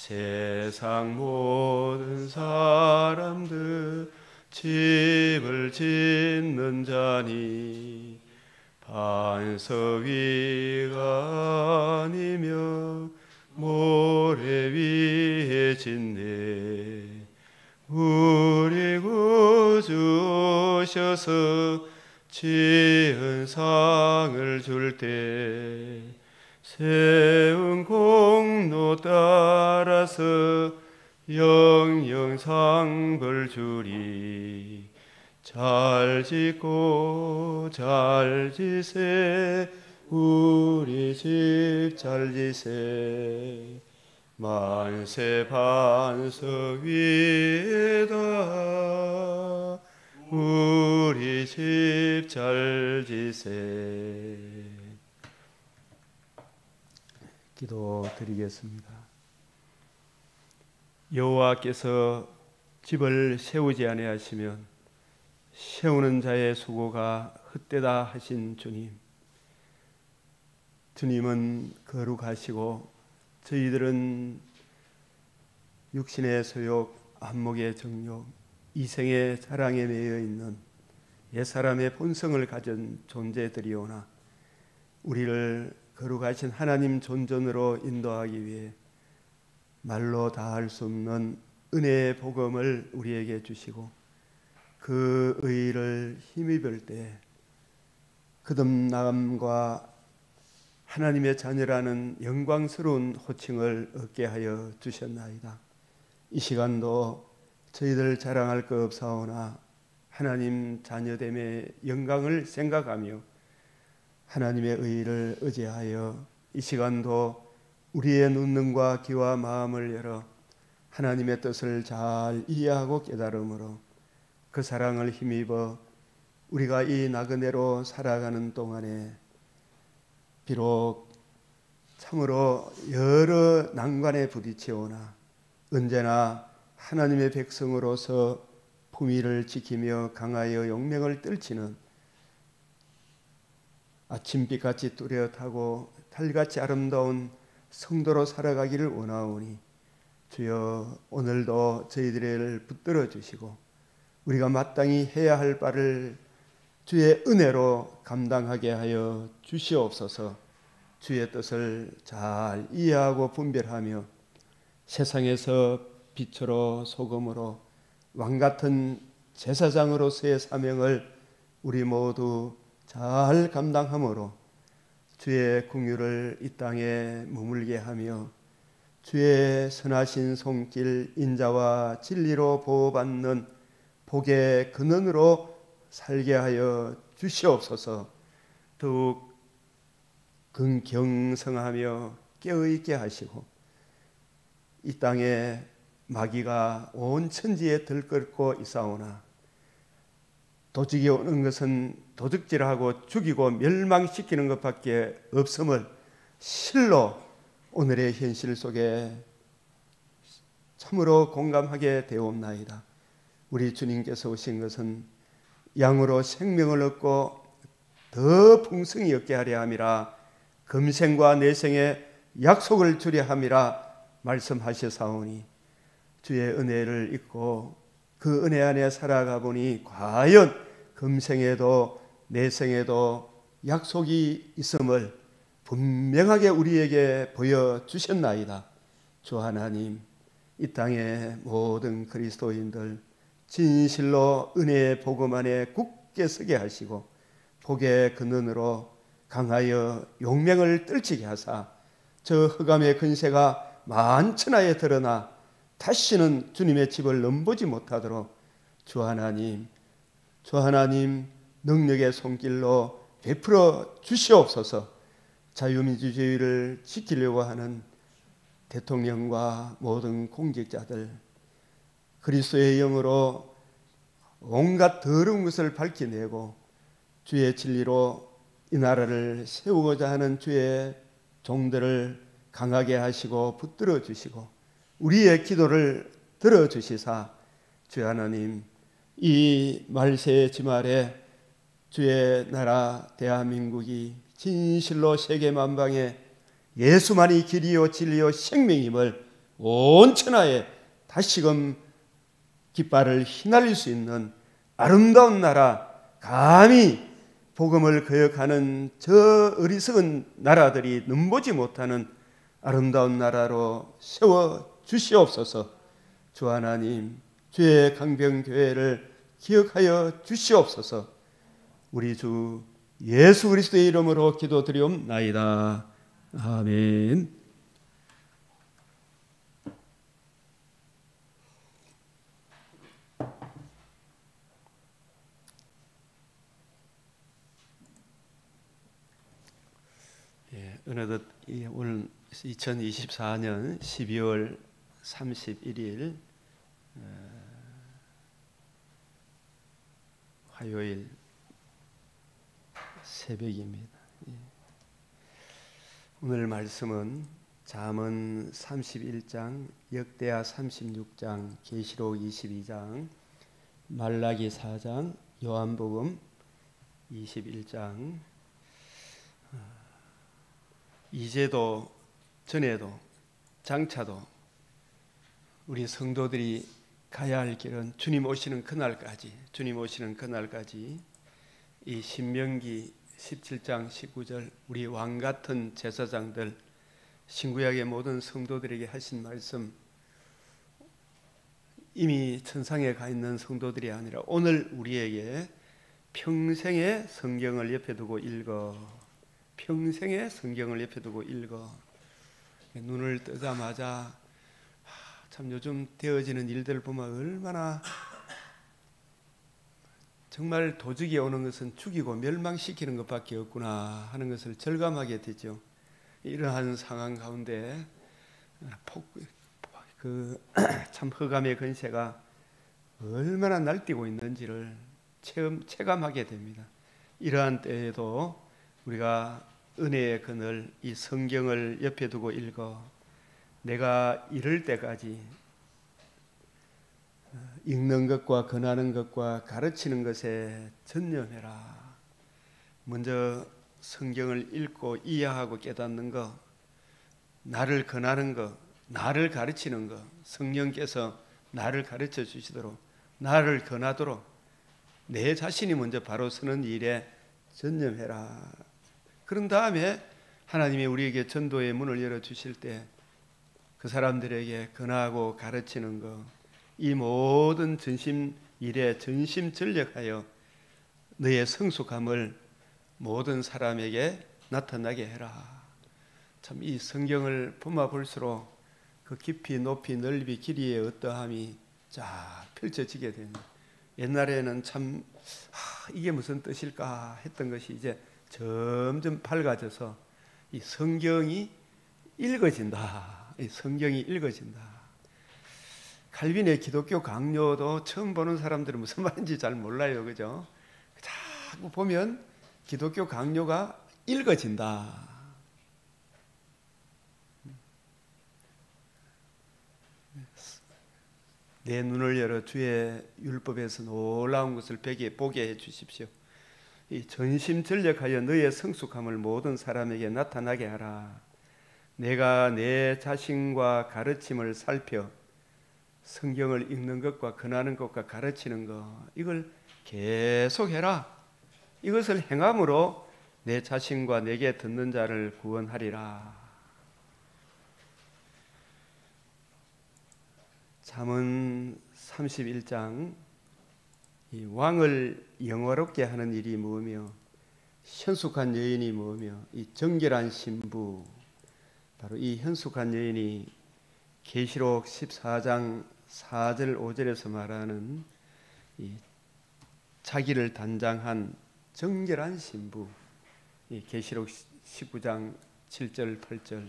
세상 모든 사람들 집을 짓는 자니 반석 위가 아니며 모래 위에 짓네. 우리 구주 오셔서 지은 상을 줄 때 세운 공로 따라서 영영 상벌 주리. 잘 짓고 잘 지세 우리 집 잘 지세. 만세 반석 위에다 우리 집 잘 지세. 기도드리겠습니다. 여호와께서 집을 세우지 아니하시면 세우는 자의 수고가 헛되다 하신 주님, 주님은 거룩하시고 저희들은 육신의 소욕, 안목의 정욕, 이생의 자랑에 매여 있는 옛사람의 본성을 가진 존재들이오나 우리를 거룩하신 하나님 존전으로 인도하기 위해 말로 다할 수 없는 은혜의 복음을 우리에게 주시고 그 의의를 힘입을 때 거듭남과 하나님의 자녀라는 영광스러운 호칭을 얻게 하여 주셨나이다. 이 시간도 저희들 자랑할 것 없사오나 하나님 자녀됨의 영광을 생각하며 하나님의 의의를 의지하여 이 시간도 우리의 눈과 귀와 마음을 열어 하나님의 뜻을 잘 이해하고 깨달음으로 그 사랑을 힘입어 우리가 이 나그네로 살아가는 동안에 비록 참으로 여러 난관에 부딪히오나 언제나 하나님의 백성으로서 품위를 지키며 강하여 용맹을 떨치는 아침빛같이 뚜렷하고 달같이 아름다운 성도로 살아가기를 원하오니 주여 오늘도 저희들을 붙들어 주시고 우리가 마땅히 해야 할 바를 주의 은혜로 감당하게 하여 주시옵소서. 주의 뜻을 잘 이해하고 분별하며 세상에서 빛으로 소금으로 왕같은 제사장으로서의 사명을 우리 모두 잘 감당함으로 주의 긍휼을 이 땅에 머물게 하며 주의 선하신 손길 인자와 진리로 보호받는 복의 근원으로 살게 하여 주시옵소서. 더욱 긍경성하며 깨어있게 하시고 이 땅에 마귀가 온 천지에 들끓고 있사오나 도적이 오는 것은 도둑질하고 죽이고 멸망시키는 것밖에 없음을 실로 오늘의 현실 속에 참으로 공감하게 되옵나이다. 우리 주님께서 오신 것은 양으로 생명을 얻고 더 풍성히 얻게 하려 함이라 금생과 내생의 약속을 주려 함이라 말씀하셨사오니 주의 은혜를 잊고 그 은혜 안에 살아가 보니 과연 금생에도 내생에도 약속이 있음을 분명하게 우리에게 보여주셨나이다. 주 하나님, 이 땅의 모든 그리스도인들 진실로 은혜의 복음 안에 굳게 서게 하시고 복의 근원으로 강하여 용맹을 떨치게 하사 저 흑암의 근세가 만천하에 드러나 다시는 주님의 집을 넘보지 못하도록 주 하나님 능력의 손길로 베풀어 주시옵소서. 자유민주주의를 지키려고 하는 대통령과 모든 공직자들 그리스도의 영으로 온갖 더러운 것을 밝혀내고 주의 진리로 이 나라를 세우고자 하는 주의 종들을 강하게 하시고 붙들어 주시고 우리의 기도를 들어주시사 주 하나님 이 말세의 주말에 주의 나라 대한민국이 진실로 세계 만방에 예수만이 길이요 진리요 생명임을 온 천하에 다시금 깃발을 휘날릴 수 있는 아름다운 나라, 감히 복음을 거역하는 저 어리석은 나라들이 넘보지 못하는 아름다운 나라로 세워 주시옵소서. 주 하나님, 주의 강병교회를 기억하여 주시옵소서. 우리 주 예수 그리스도의 이름으로 기도드리옵나이다. 아멘. 어느덧 오늘 2024년 12월 31일 화요일 새벽입니다. 오늘 말씀은 잠언 31장, 역대하 36장, 계시록 22장, 말라기 4장, 요한복음 21장, 이제도 전에도 장차도 우리 성도들이 가야 할 길은 주님 오시는 그날까지 이 신명기 17장 19절 우리 왕같은 제사장들, 신구약의 모든 성도들에게 하신 말씀, 이미 천상에 가 있는 성도들이 아니라 오늘 우리에게 평생의 성경을 옆에 두고 읽어, 평생의 성경을 옆에 두고 읽어. 눈을 뜨자마자 참 요즘 되어지는 일들 보면 얼마나 정말 도적이 오는 것은 죽이고 멸망시키는 것밖에 없구나 하는 것을 절감하게 되죠. 이러한 상황 가운데 참 흑암의 권세가 얼마나 날뛰고 있는지를 체감하게 됩니다. 이러한 때에도 우리가 은혜의 그늘, 이 성경을 옆에 두고 읽어 내가 이럴 때까지 읽는 것과 권하는 것과 가르치는 것에 전념해라. 먼저 성경을 읽고 이해하고 깨닫는 것, 나를 권하는 것, 나를 가르치는 것, 성령께서 나를 가르쳐 주시도록, 나를 권하도록 내 자신이 먼저 바로 서는 일에 전념해라. 그런 다음에 하나님이 우리에게 전도의 문을 열어주실 때 그 사람들에게 권하고 가르치는 것, 이 모든 전심 일에 전심전력하여 너의 성숙함을 모든 사람에게 나타나게 해라. 참 이 성경을 보면 볼수록 그 깊이 높이 넓이 길이의 어떠함이 쫙 펼쳐지게 됩니다. 옛날에는 참 이게 무슨 뜻일까 했던 것이 이제 점점 밝아져서 이 성경이 읽어진다. 이 성경이 읽어진다. 칼빈의 기독교 강요도 처음 보는 사람들은 무슨 말인지 잘 몰라요. 그죠? 자꾸 보면 기독교 강요가 읽어진다. 내 눈을 열어 주의 율법에서 놀라운 것을 보게 해 주십시오. 이 전심전력하여 너의 성숙함을 모든 사람에게 나타나게 하라. 내가 내 자신과 가르침을 살펴 성경을 읽는 것과 권하는 것과 가르치는 것, 이걸 계속해라. 이것을 행함으로 내 자신과 내게 듣는 자를 구원하리라. 잠언 31장, 이 왕을 영화롭게 하는 일이 뭐며 현숙한 여인이 뭐며 이 정결한 신부, 바로 이 현숙한 여인이 계시록 14장 4절 5절에서 말하는 이 자기를 단장한 정결한 신부, 이 계시록 19장 7절 8절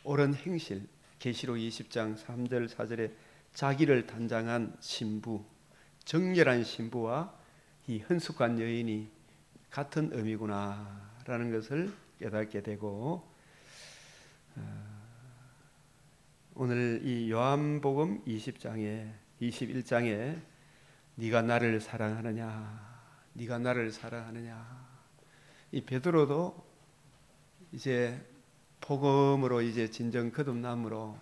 옳은 행실, 계시록 20장 3절 4절에 자기를 단장한 신부, 정결한 신부와 이 헌숙한 여인이 같은 의미구나라는 것을 깨닫게 되고, 오늘 이 요한복음 20장에 21장에 네가 나를 사랑하느냐, 네가 나를 사랑하느냐, 이 베드로도 이제 복음으로 이제 진정 거듭남으로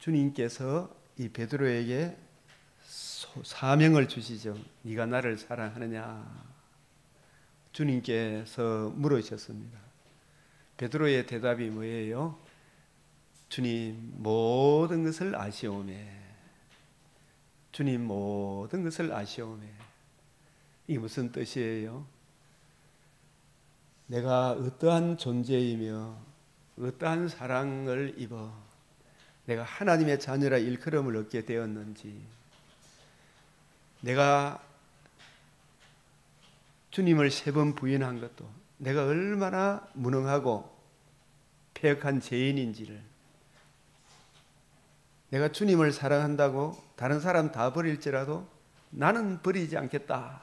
주님께서 이 베드로에게 사명을 주시죠. 네가 나를 사랑하느냐? 주님께서 물으셨습니다. 베드로의 대답이 뭐예요? 주님 모든 것을 아시오매. 주님 모든 것을 아시오매. 이게 무슨 뜻이에요? 내가 어떠한 존재이며 어떠한 사랑을 입어 내가 하나님의 자녀라 일컬음을 얻게 되었는지, 내가 주님을 3번 부인한 것도 내가 얼마나 무능하고 패역한 죄인인지를, 내가 주님을 사랑한다고 다른 사람 다 버릴지라도 나는 버리지 않겠다.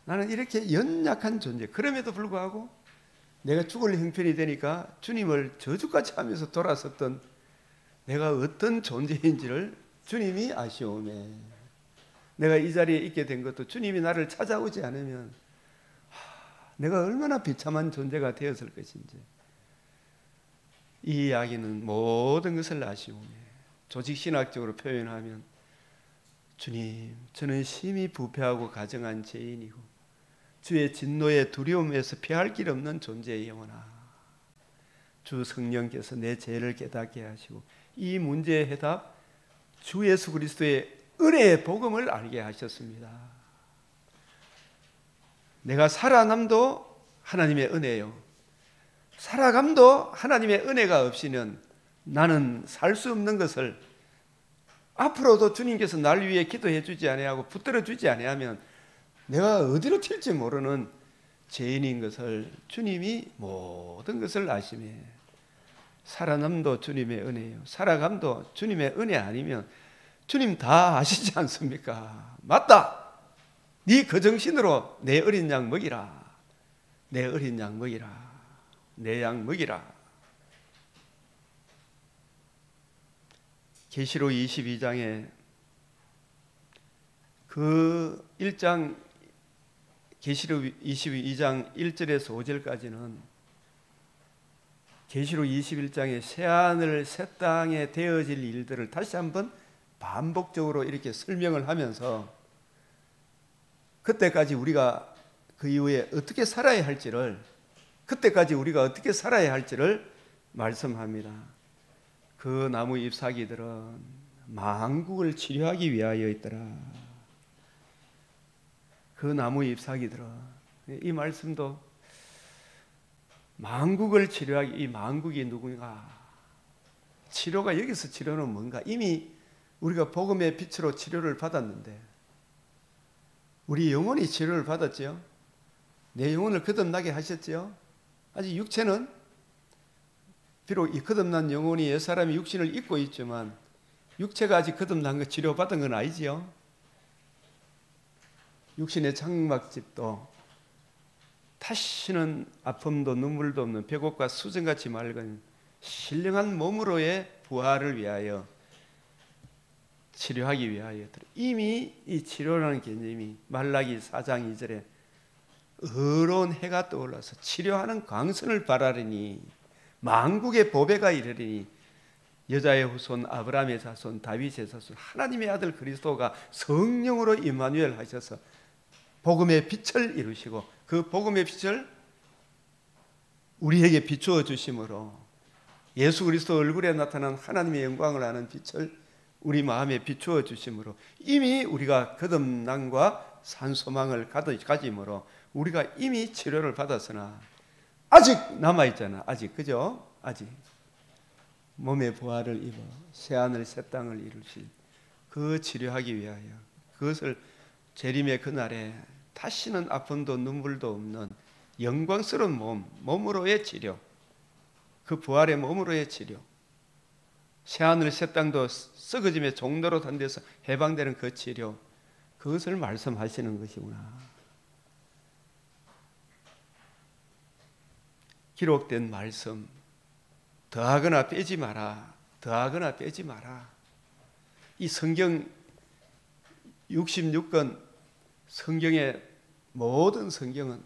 나는 이렇게 연약한 존재, 그럼에도 불구하고 내가 죽을 형편이 되니까 주님을 저주까지 하면서 돌아섰던 내가 어떤 존재인지를 주님이 아시오매. 내가 이 자리에 있게 된 것도 주님이 나를 찾아오지 않으면 내가 얼마나 비참한 존재가 되었을 것인지. 이 이야기는 모든 것을 아시오매. 조직신학적으로 표현하면, 주님, 저는 심히 부패하고 가정한 죄인이고 주의 진노의 두려움에서 피할 길 없는 존재의 영혼아, 주 성령께서 내 죄를 깨닫게 하시고 이 문제의 해답, 주 예수 그리스도의 은혜의 복음을 알게 하셨습니다. 내가 살아남도 하나님의 은혜요, 살아감도 하나님의 은혜가 없이는 나는 살 수 없는 것을, 앞으로도 주님께서 날 위해 기도해 주지 아니하고 붙들어 주지 아니하면 내가 어디로 튈지 모르는 죄인인 것을 주님이 모든 것을 아시며, 살아남도 주님의 은혜요, 살아감도 주님의 은혜 아니면 주님 다 아시지 않습니까? 맞다! 네 그 정신으로 내 어린 양 먹이라. 내 어린 양 먹이라. 내 양 먹이라. 계시록 22장에 그 1장, 계시록 22장 1절에서 5절까지는 계시록 21장의 새하늘 새 땅에 되어질 일들을 다시 한번 반복적으로 이렇게 설명을 하면서 그때까지 우리가 그 이후에 어떻게 살아야 할지를, 그때까지 우리가 어떻게 살아야 할지를 말씀합니다. 그 나무 잎사귀들은 만국을 치료하기 위하여 있더라. 그 나무 잎사귀들은, 이 말씀도 만국을 치료하기, 이 만국이 누군가? 치료가, 여기서 치료는 뭔가? 이미 우리가 복음의 빛으로 치료를 받았는데, 우리 영혼이 치료를 받았지요. 내 영혼을 거듭나게 하셨지요. 아직 육체는, 비록 이 거듭난 영혼이 옛사람이 육신을 입고 있지만 육체가 아직 거듭난 거 치료받은 건 아니지요. 육신의 장막집도 다시는 아픔도 눈물도 없는 배고과 수정같이 맑은 신령한 몸으로의 부활을 위하여, 치료하기 위하여, 이미 이 치료라는 개념이 말라기 4장 2절에 어려운 해가 떠올라서 치료하는 광선을 발하리니 만국의 보배가 이르리니 여자의 후손 아브라함의 자손 다윗의 자손 하나님의 아들 그리스도가 성령으로 임마누엘 하셔서 복음의 빛을 이루시고 그 복음의 빛을 우리에게 비추어 주심으로 예수 그리스도 얼굴에 나타난 하나님의 영광을 아는 빛을 우리 마음에 비추어 주심으로 이미 우리가 거듭남과 산소망을 가짐으로 우리가 이미 치료를 받았으나 아직 남아있잖아. 아직, 그죠? 아직 몸의 부활을 입어 새하늘 새 땅을 이루실 그 치료하기 위하여, 그것을 재림의 그날에 다시는 아픔도 눈물도 없는 영광스러운 몸으로의 치료, 그 부활의 몸으로의 치료, 새하늘 새 땅도 썩어짐의 종로로 단 데서 해방되는 그 치료, 그것을 말씀하시는 것이구나. 기록된 말씀, 더하거나 빼지 마라, 더하거나 빼지 마라. 이 성경 66권 성경의 모든 성경은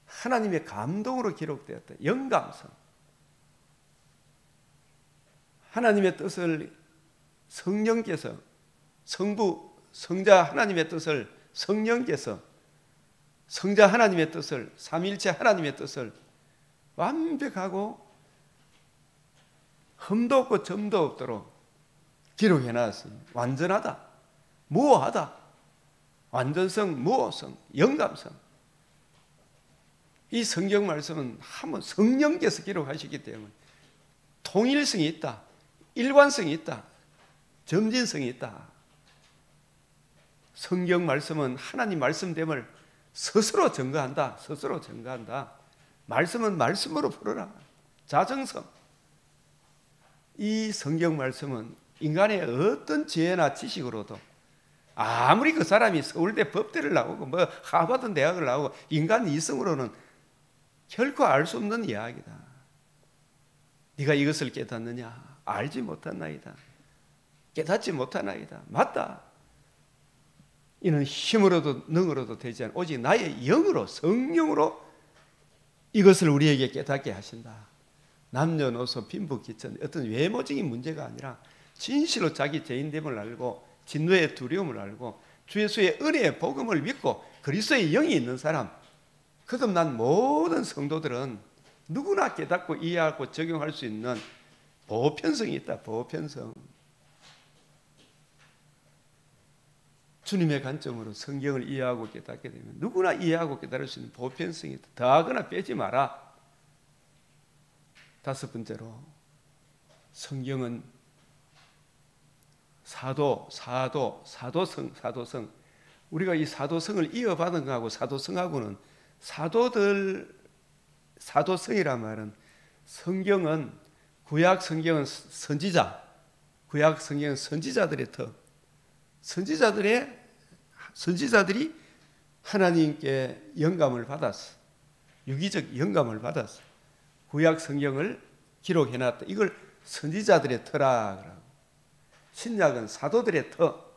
하나님의 감동으로 기록되었다. 영감성. 하나님의 뜻을 성령께서, 성부, 성자 하나님의 뜻을 성령께서, 성자 하나님의 뜻을, 삼위일체 하나님의 뜻을 완벽하고 흠도 없고 점도 없도록 기록해놨어요. 완전하다, 무오하다, 완전성, 무오성, 영감성. 이 성경 말씀은 한번 성령께서 기록하시기 때문에 통일성이 있다, 일관성이 있다, 점진성이 있다. 성경 말씀은 하나님 말씀됨을 스스로 증거한다. 스스로 증거한다. 말씀은 말씀으로 풀어라. 자정성. 이 성경 말씀은 인간의 어떤 지혜나 지식으로도, 아무리 그 사람이 서울대 법대를 나오고 뭐 하버드 대학을 나오고 인간 이성으로는 결코 알 수 없는 이야기다. 네가 이것을 깨닫느냐? 알지 못하나이다. 깨닫지 못하나이다. 맞다. 이는 힘으로도 능으로도 되지 않아 오직 나의 영으로, 성령으로 이것을 우리에게 깨닫게 하신다. 남녀노소 빈부귀천 어떤 외모적인 문제가 아니라 진실로 자기 죄인됨을 알고 진노의 두려움을 알고 주 예수의 은혜의 복음을 믿고 그리스도의 영이 있는 사람, 거듭난 모든 성도들은 누구나 깨닫고 이해하고 적용할 수 있는 보편성이 있다. 보편성. 주님의 관점으로 성경을 이해하고 깨닫게 되면 누구나 이해하고 깨달을 수 있는 보편성이 있다. 더하거나 빼지 마라. 다섯 번째로, 성경은 사도성. 우리가 이 사도성을 이어받은 것하고 사도성하고는, 사도성이란 말은 성경은, 구약 성경은 선지자, 구약 성경은 선지자들의 터, 선지자들이 하나님께 영감을 받았어. 유기적 영감을 받았어. 구약 성경을 기록해놨다. 이걸 선지자들의 터라 그러고, 신약은 사도들의 터.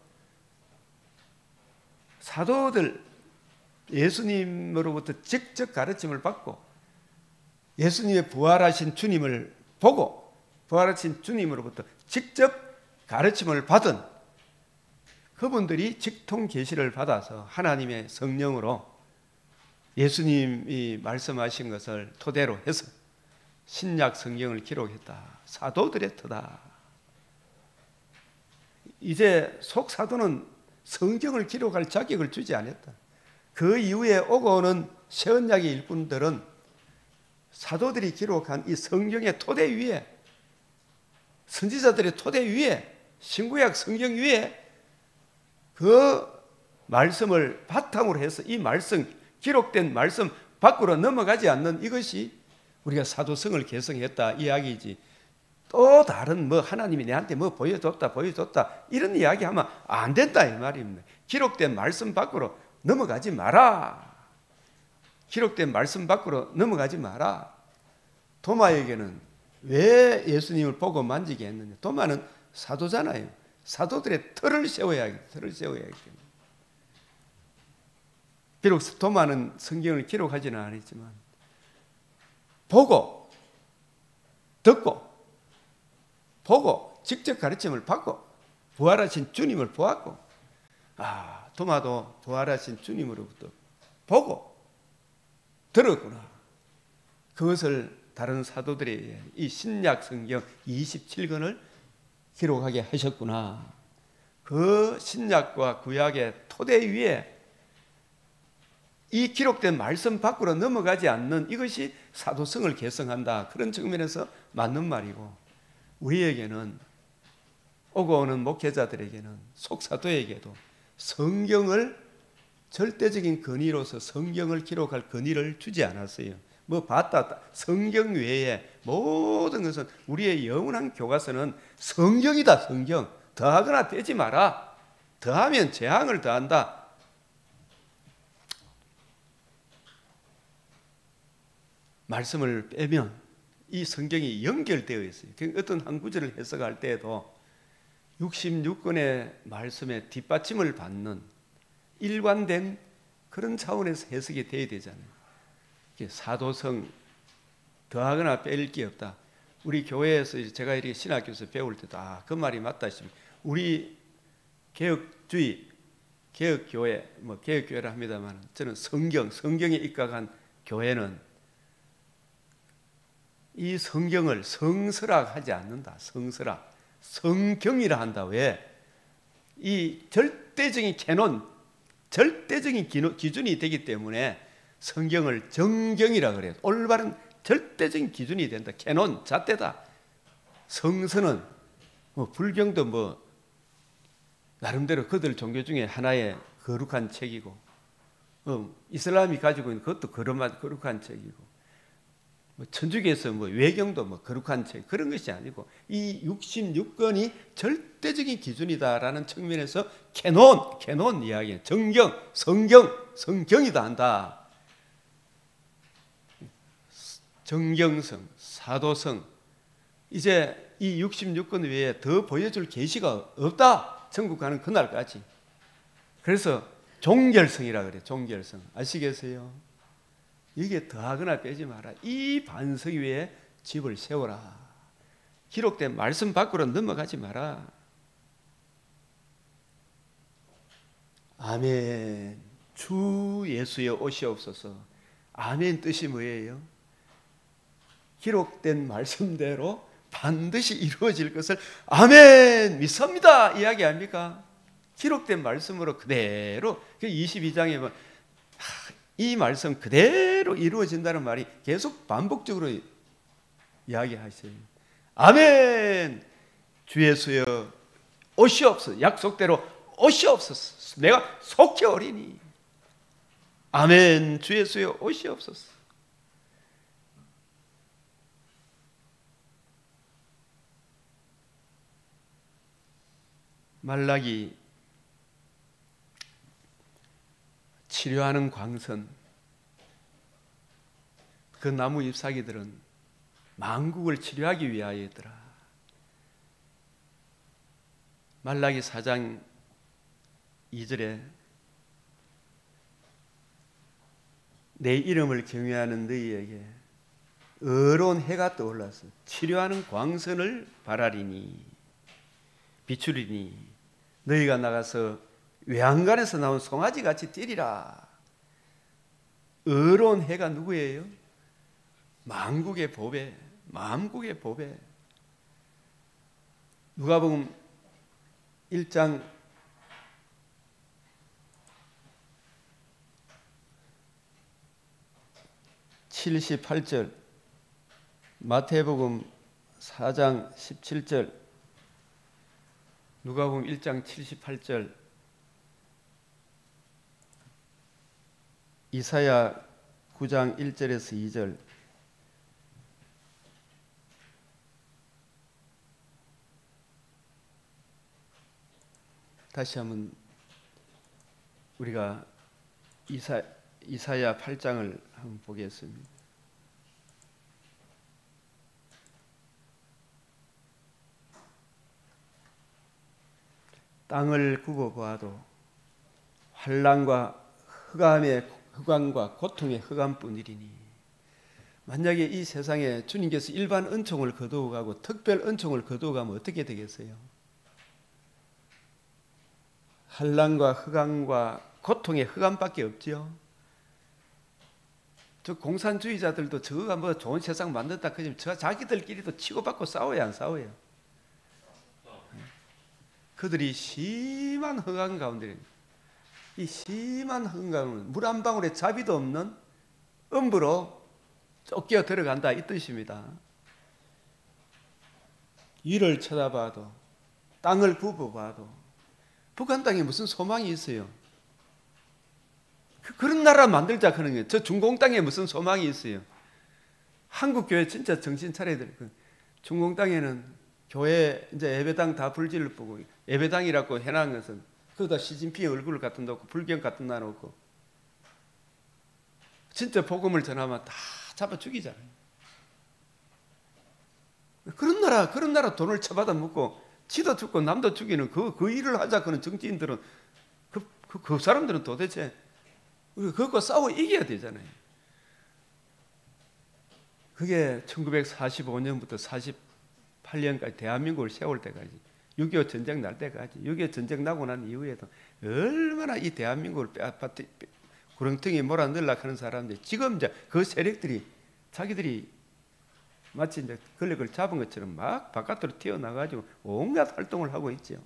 사도들, 예수님으로부터 직접 가르침을 받고 예수님의 부활하신 주님을 보고 부활하신 주님으로부터 직접 가르침을 받은 그분들이 직통 계시를 받아서 하나님의 성령으로 예수님이 말씀하신 것을 토대로 해서 신약 성경을 기록했다. 사도들의 터다. 이제 속사도는 성경을 기록할 자격을 주지 않았다. 그 이후에 오고 오는 새언약의 일꾼들은 사도들이 기록한 이 성경의 토대 위에, 선지자들의 토대 위에, 신구약 성경 위에 그 말씀을 바탕으로 해서 이 말씀, 기록된 말씀 밖으로 넘어가지 않는 이것이 우리가 사도성을 개성했다 이야기이지, 또 다른 뭐 하나님이 내한테 뭐 보여줬다 이런 이야기하면 안 된다 이 말입니다. 기록된 말씀 밖으로 넘어가지 마라. 기록된 말씀 밖으로 넘어가지 마라. 도마에게는 왜 예수님을 보고 만지게 했느냐? 도마는 사도잖아요. 사도들의 틀을 세워야 하기 때문에. 비록 도마는 성경을 기록하지는 않았지만 보고 직접 가르침을 받고 부활하신 주님을 보았고, 도마도 부활하신 주님으로부터 보고 들었구나. 그것을 다른 사도들이 이 신약 성경 27권을 기록하게 하셨구나. 그 신약과 구약의 토대 위에 이 기록된 말씀 밖으로 넘어가지 않는 이것이 사도성을 개성한다. 그런 측면에서 맞는 말이고, 우리에게는, 오고 오는 목회자들에게는, 속사도에게도 성경을 절대적인 권위로서 성경을 기록할 권위를 주지 않았어요. 뭐 봤다, 성경 외에 모든 것은, 우리의 영원한 교과서는 성경이다. 성경. 더하거나 빼지 마라. 더하면 재앙을 더한다. 말씀을 빼면 이 성경이 연결되어 있어요. 어떤 한 구절을 해석할 때에도 66권의 말씀에 뒷받침을 받는 일관된 그런 차원에서 해석이 되어야 되잖아요. 사도성, 더하거나 뺄 게 없다. 우리 교회에서 제가 이렇게 신학교에서 배울 때도 그 말이 맞다 싶습니다. 우리 개혁주의, 개혁교회, 개혁교회라 합니다만 저는 성경에 입각한 교회는 이 성경을 성서라하지 않는다. 성경이라 한다. 왜? 이 절대적인 캐논, 절대적인 기준이 되기 때문에 성경을 정경이라 그래요. 올바른 절대적인 기준이 된다. 캐논, 잣대다. 성서는 불경도 나름대로 그들 종교 중에 하나의 거룩한 책이고, 이슬람이 가지고 있는 그것도 거룩한 책이고, 천주교에서 외경도 거룩한 책, 그런 것이 아니고 이 66권이 절대적인 기준이다라는 측면에서 캐논 이야기, 정경, 성경이다 한다. 정경성, 사도성, 이제 이 66권 외에 더 보여줄 계시가 없다. 천국 가는 그날까지. 그래서 종결성이라 그래요. 종결성. 아시겠어요? 이게 더하거나 빼지 마라. 이 반석 위에 집을 세워라. 기록된 말씀 밖으로 넘어가지 마라. 아멘. 주 예수의 오시옵소서. 아멘 뜻이 뭐예요? 기록된 말씀대로 반드시 이루어질 것을 아멘 믿습니다 이야기합니까? 기록된 말씀으로 그대로 22장에 보면 이 말씀 그대로 이루어진다는 말이 계속 반복적으로 이야기하셔요. 아멘. 주 예수여 오시옵소서. 약속대로 오시옵소서. 내가 속히 오리니. 아멘. 주 예수여 오시옵소서. 말라기 치료하는 광선, 그 나무 잎사귀들은 만국을 치료하기 위하여더라. 말라기 4장 2절에 내 이름을 경외하는 너희에게 의로운 해가 떠올라서 치료하는 광선을 바라리니 비추리니 너희가 나가서 외양간에서 나온 송아지같이 뛰리라. 의로운 해가 누구예요? 만국의 보배, 만국의 보배. 누가복음 1장 78절, 마태복음 4장 17절, 누가복음 1장 78절, 이사야 9장 1절에서 2절, 다시 한번 우리가 이사야 8장을 한번 보겠습니다. 땅을 굽어보아도 환난과 흑암과 고통의 흑암뿐이리니 만약에 이 세상에 주님께서 일반 은총을 거두어가고 특별 은총을 거두어가면 어떻게 되겠어요? 환난과 흑암과 고통의 흑암밖에 없죠. 저 공산주의자들도 저거가 뭐 좋은 세상 만든다 그러면 저 자기들끼리도 치고받고 싸워야 안 싸워요? 그들이 심한 흑암 가운데, 이 심한 흑암 가운데 물 한 방울에 자비도 없는 음부로 쫓겨 들어간다 이 뜻입니다. 위를 쳐다봐도 땅을 굽어봐도 북한 땅에 무슨 소망이 있어요? 그런 나라 만들자 그런 거예요. 저 중공 땅에 무슨 소망이 있어요? 한국 교회 진짜 정신 차려야 될 거예요. 중공 땅에는 교회 이제 예배당 다 불질을 보고 예배당이라고 해놓은 것은 거기다 시진핑 얼굴을 갖다 놓고 불경 갖다 놔놓고 진짜 복음을 전하면 다 잡아 죽이잖아요. 그런 나라 돈을 쳐받아 먹고 지도 죽고 남도 죽이는 그 일을 하자 그런 정치인들은 그 사람들은 도대체 그것과 싸워 이겨야 되잖아요. 그게 1945년부터 48년까지 대한민국을 세울 때까지, 6.25 전쟁 날 때까지, 6.25 전쟁 나고 난 이후에도 얼마나 이 대한민국을 구렁텅이에 몰아넣으려고 하는 사람들이 지금 이제 그 세력들이 자기들이 마치 이제 권력을 잡은 것처럼 막 바깥으로 튀어나가지고 온갖 활동을 하고 있죠.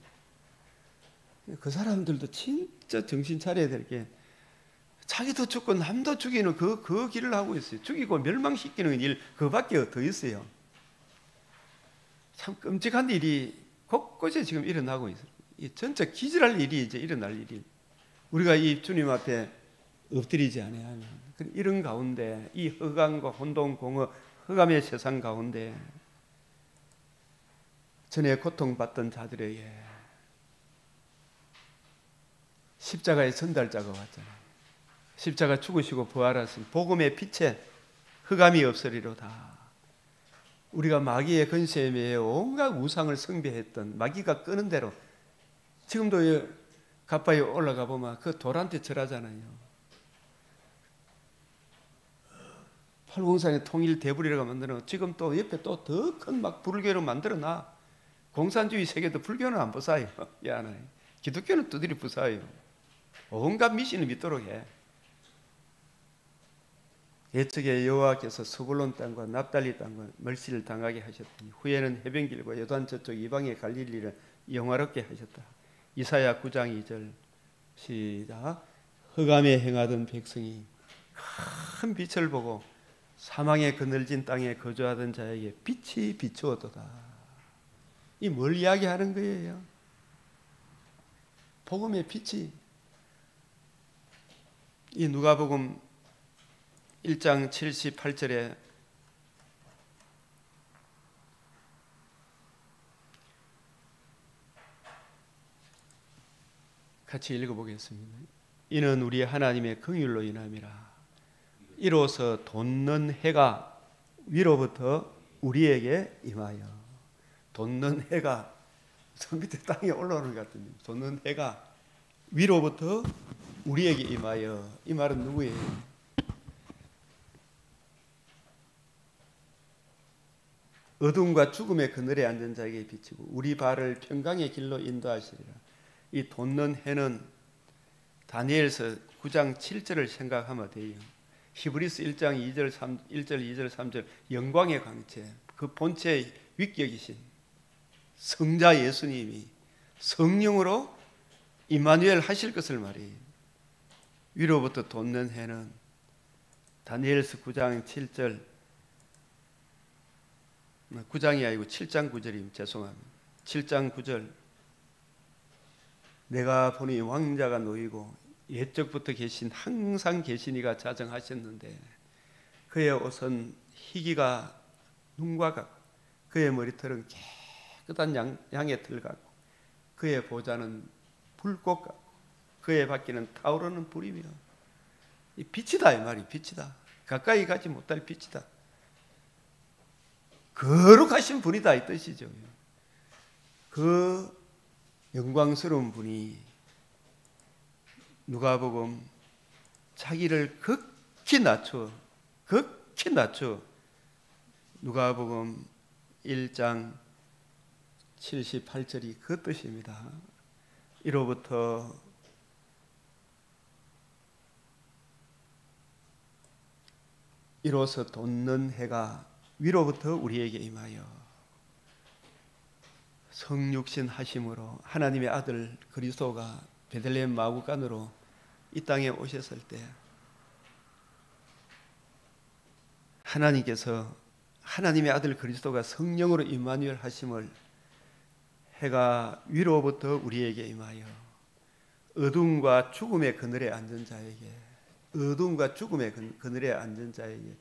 그 사람들도 진짜 정신 차려야 될 게, 자기도 죽고 남도 죽이는 그 길을 하고 있어요. 죽이고 멸망시키는 일, 그밖에 더 있어요. 참 끔찍한 일이 곳곳에 지금 일어나고 있어요. 이 진짜 기절할 일이 이제 일어날 일이, 우리가 이 주님 앞에 엎드리지 아니하면, 이런 가운데 이 허감과 혼돈공허, 흑암의 세상 가운데 전에 고통받던 자들에게 십자가의 전달자가 왔잖아요. 십자가 죽으시고 부활하신 복음의 빛에 흑암이 없으리로다. 우리가 마귀의 권세에 매여 온갖 우상을 숭배했던, 마귀가 끄는 대로 지금도 가까이 올라가 보면 그 돌한테 절하잖아요. 팔공산의 통일 대불이라고 만들어, 지금 또 옆에 또 더 큰 막 불교를 만들어놔. 공산주의 세계도 불교는 안 부사요. 미안해. 기독교는 두드리 부사요. 온갖 미신을 믿도록 해. 예측에 여호와께서 스불론 땅과 납달리 땅과 멀시를 당하게 하셨더니 후에는 해변길과 요단 저쪽 이방의 갈릴리를 영화롭게 하셨다. 이사야 9장 2절 시작. 흑암에 행하던 백성이 큰 빛을 보고 사망의 그늘진 땅에 거주하던 자에게 빛이 비추었도다. 이 뭘 이야기하는 거예요? 복음의 빛이. 이 누가복음 1장 78절에 같이 읽어보겠습니다. 이는 우리 하나님의 긍휼로 인함이라. 이로써 돋는 해가 위로부터 우리에게 임하여. 돋는 해가 저 밑에 땅에 올라오는 것 같은데, 돋는 해가 위로부터 우리에게 임하여. 이 말은 누구예요? 어둠과 죽음의 그늘에 앉은 자에게 비치고 우리 발을 평강의 길로 인도하시리라. 이 돋는 해는 다니엘서 9장 7절을 생각하면 돼요. 히브리서 1장 2절 2절 3절 영광의 광채, 그 본체의 위격이신 성자 예수님이 성령으로 임마누엘 하실 것을 말이에요. 위로부터 돋는 해는 다니엘서 9장 7절, 9장이 아니고 7장 9절입니다. 죄송합니다. 7장 9절. 내가 보니 왕자가 놓이고 옛적부터 계신 항상 계신 이가 자정하셨는데 그의 옷은 희기가 눈과 같고 그의 머리털은 깨끗한 양의 털 같고 그의 보좌는 불꽃 같고 그의 바퀴는 타오르는 불이며. 이 빛이다 이 말이. 빛이다. 가까이 가지 못할 빛이다. 거룩하신 분이다 이 뜻이죠. 그 영광스러운 분이 누가복음 자기를 극히 낮춰 누가복음 1장 78절이 그 뜻입니다. 이로부터 이로써 돋는 해가 위로부터 우리에게 임하여. 성육신 하심으로 하나님의 아들 그리스도가 베들레헴 마구간으로 이 땅에 오셨을 때 하나님께서 하나님의 아들 그리스도가 성령으로 임마누엘 하심을 해가 위로부터 우리에게 임하여 어둠과 죽음의 그늘에 앉은 자에게, 어둠과 죽음의 그늘에 앉은 자에게,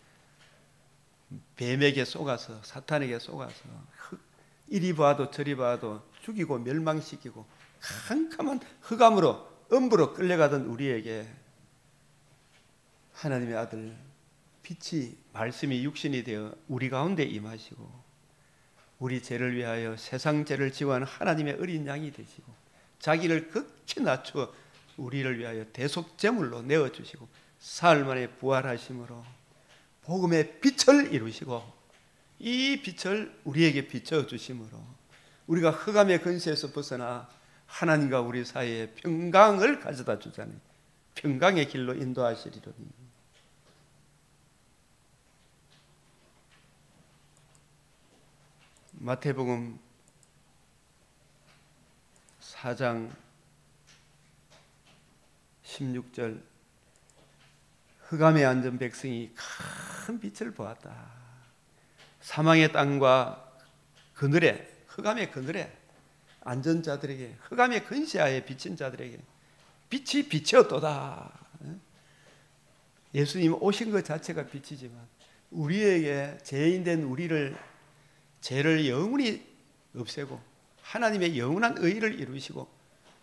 뱀에게 속아서 사탄에게 속아서 이리 봐도 저리 봐도 죽이고 멸망시키고 캄캄한 흑암으로 음부로 끌려가던 우리에게 하나님의 아들 빛이 말씀이 육신이 되어 우리 가운데 임하시고 우리 죄를 위하여 세상 죄를 지고하는 하나님의 어린 양이 되시고 자기를 극히 낮추어 우리를 위하여 대속제물로 내어주시고 사흘 만에 부활하심으로 복음의 빛을 이루시고 이 빛을 우리에게 비춰주심으로 우리가 흑암의 근세에서 벗어나 하나님과 우리 사이에 평강을 가져다 주자니 평강의 길로 인도하시리로니. 마태복음 4장 16절 흑암에 앉은 백성이 큰 빛을 보았다. 사망의 땅과 그늘에 흑암의 그늘에 앉은 자들에게 흑암의 근시하에 비친 자들에게 빛이 비쳤도다. 예수님 오신 것 자체가 빛이지만 우리에게 죄인된 우리를 죄를 영원히 없애고 하나님의 영원한 의를 이루시고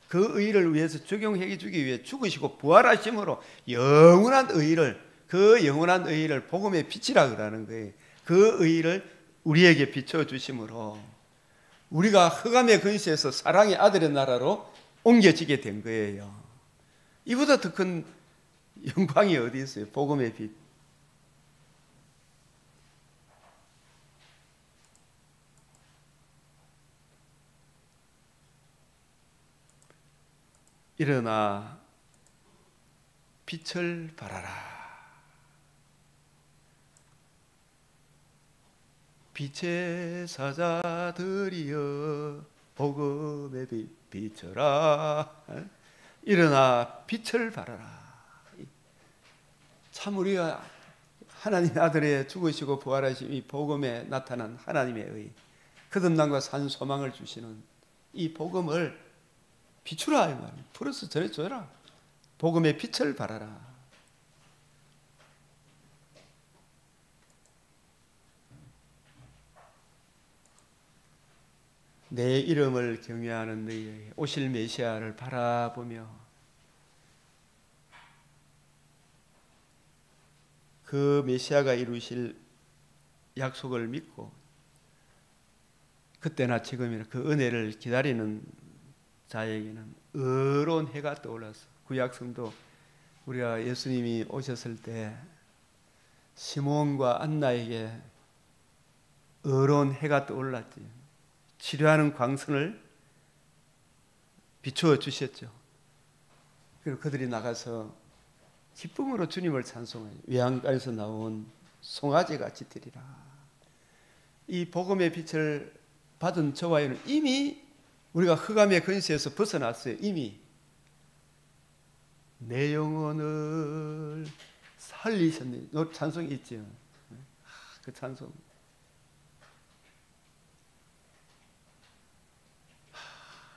그 의를 위해서 적용해 주기 위해 죽으시고 부활하심으로 영원한 의를 그 영원한 의를 복음의 빛이라 그러는 거예요. 그 의를 우리에게 비춰주심으로 우리가 흑암의 근시에서 사랑의 아들의 나라로 옮겨지게 된 거예요. 이보다 더 큰 영광이 어디 있어요? 복음의 빛. 일어나 빛을 발하라. 빛의 사자들이여 복음의 빛 비춰라. 일어나 빛을 발하라. 참 우리가 하나님의 아들의 죽으시고 부활하신 이 복음에 나타난 하나님의 의, 거듭남과 산 소망을 주시는 이 복음을 비추라 이 말이에요. 풀어서 전해줘라. 복음의 빛을 발하라. 내 이름을 경외하는 너희 오실 메시아를 바라보며 그 메시아가 이루실 약속을 믿고 그때나 지금이나 그 은혜를 기다리는 자에게는 의로운 해가 떠올랐어. 구약성도 우리가 예수님이 오셨을 때 시몬과 안나에게 의로운 해가 떠올랐지. 치료하는 광선을 비추어 주셨죠. 그리고 그들이 나가서 기쁨으로 주님을 찬송해요. 외양간에서 나온 송아지 같이 드리라. 이 복음의 빛을 받은 저와는 이미 우리가 흑암의 근시에서 벗어났어요. 이미 내 영혼을 살리셨네. 찬송이 있죠. 그 찬송.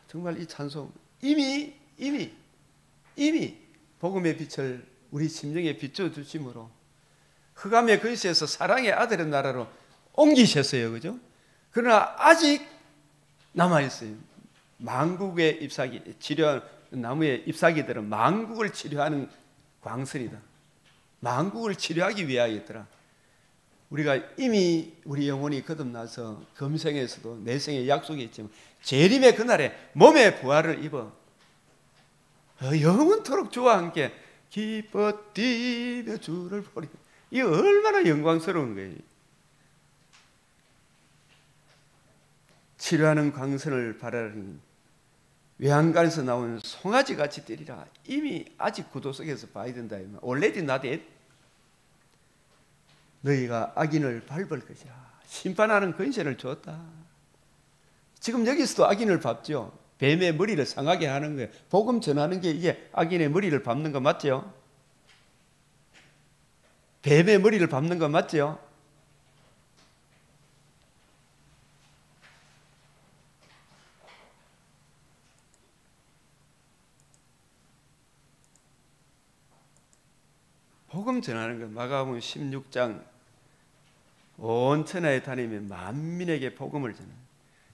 정말 이 찬송 이미 복음의 빛을 우리 심령에 비춰주심으로 흑암의 근시에서 사랑의 아들의 나라로 옮기셨어요. 그죠? 그러나 아직 남아있어요. 만국의 잎사귀, 치료한 나무의 잎사귀들은 만국을 치료하는 광선이다. 만국을 치료하기 위하였더라. 우리가 이미 우리 영혼이 거듭나서 금생에서도 내생에 약속이 있지만 재림의 그날에 몸의 부활을 입어 영원토록 주와 함께 기뻐 뛰며 주를 보리. 이 얼마나 영광스러운 거예요. 치료하는 광선을 바라는 외양간에서 나온 송아지 같이 뛰리라. 이미 아직 구도 속에서 봐야 된다. already not yet. 너희가 악인을 밟을 것이라. 심판하는 권세를 줬다. 지금 여기서도 악인을 밟죠. 뱀의 머리를 상하게 하는 거예요. 복음 전하는 게 이게 악인의 머리를 밟는 거 맞죠? 뱀의 머리를 밟는 거 맞죠? 복음 전하는 거 마가복음 16장 온 천하에 다니며 만민에게 복음을 전하는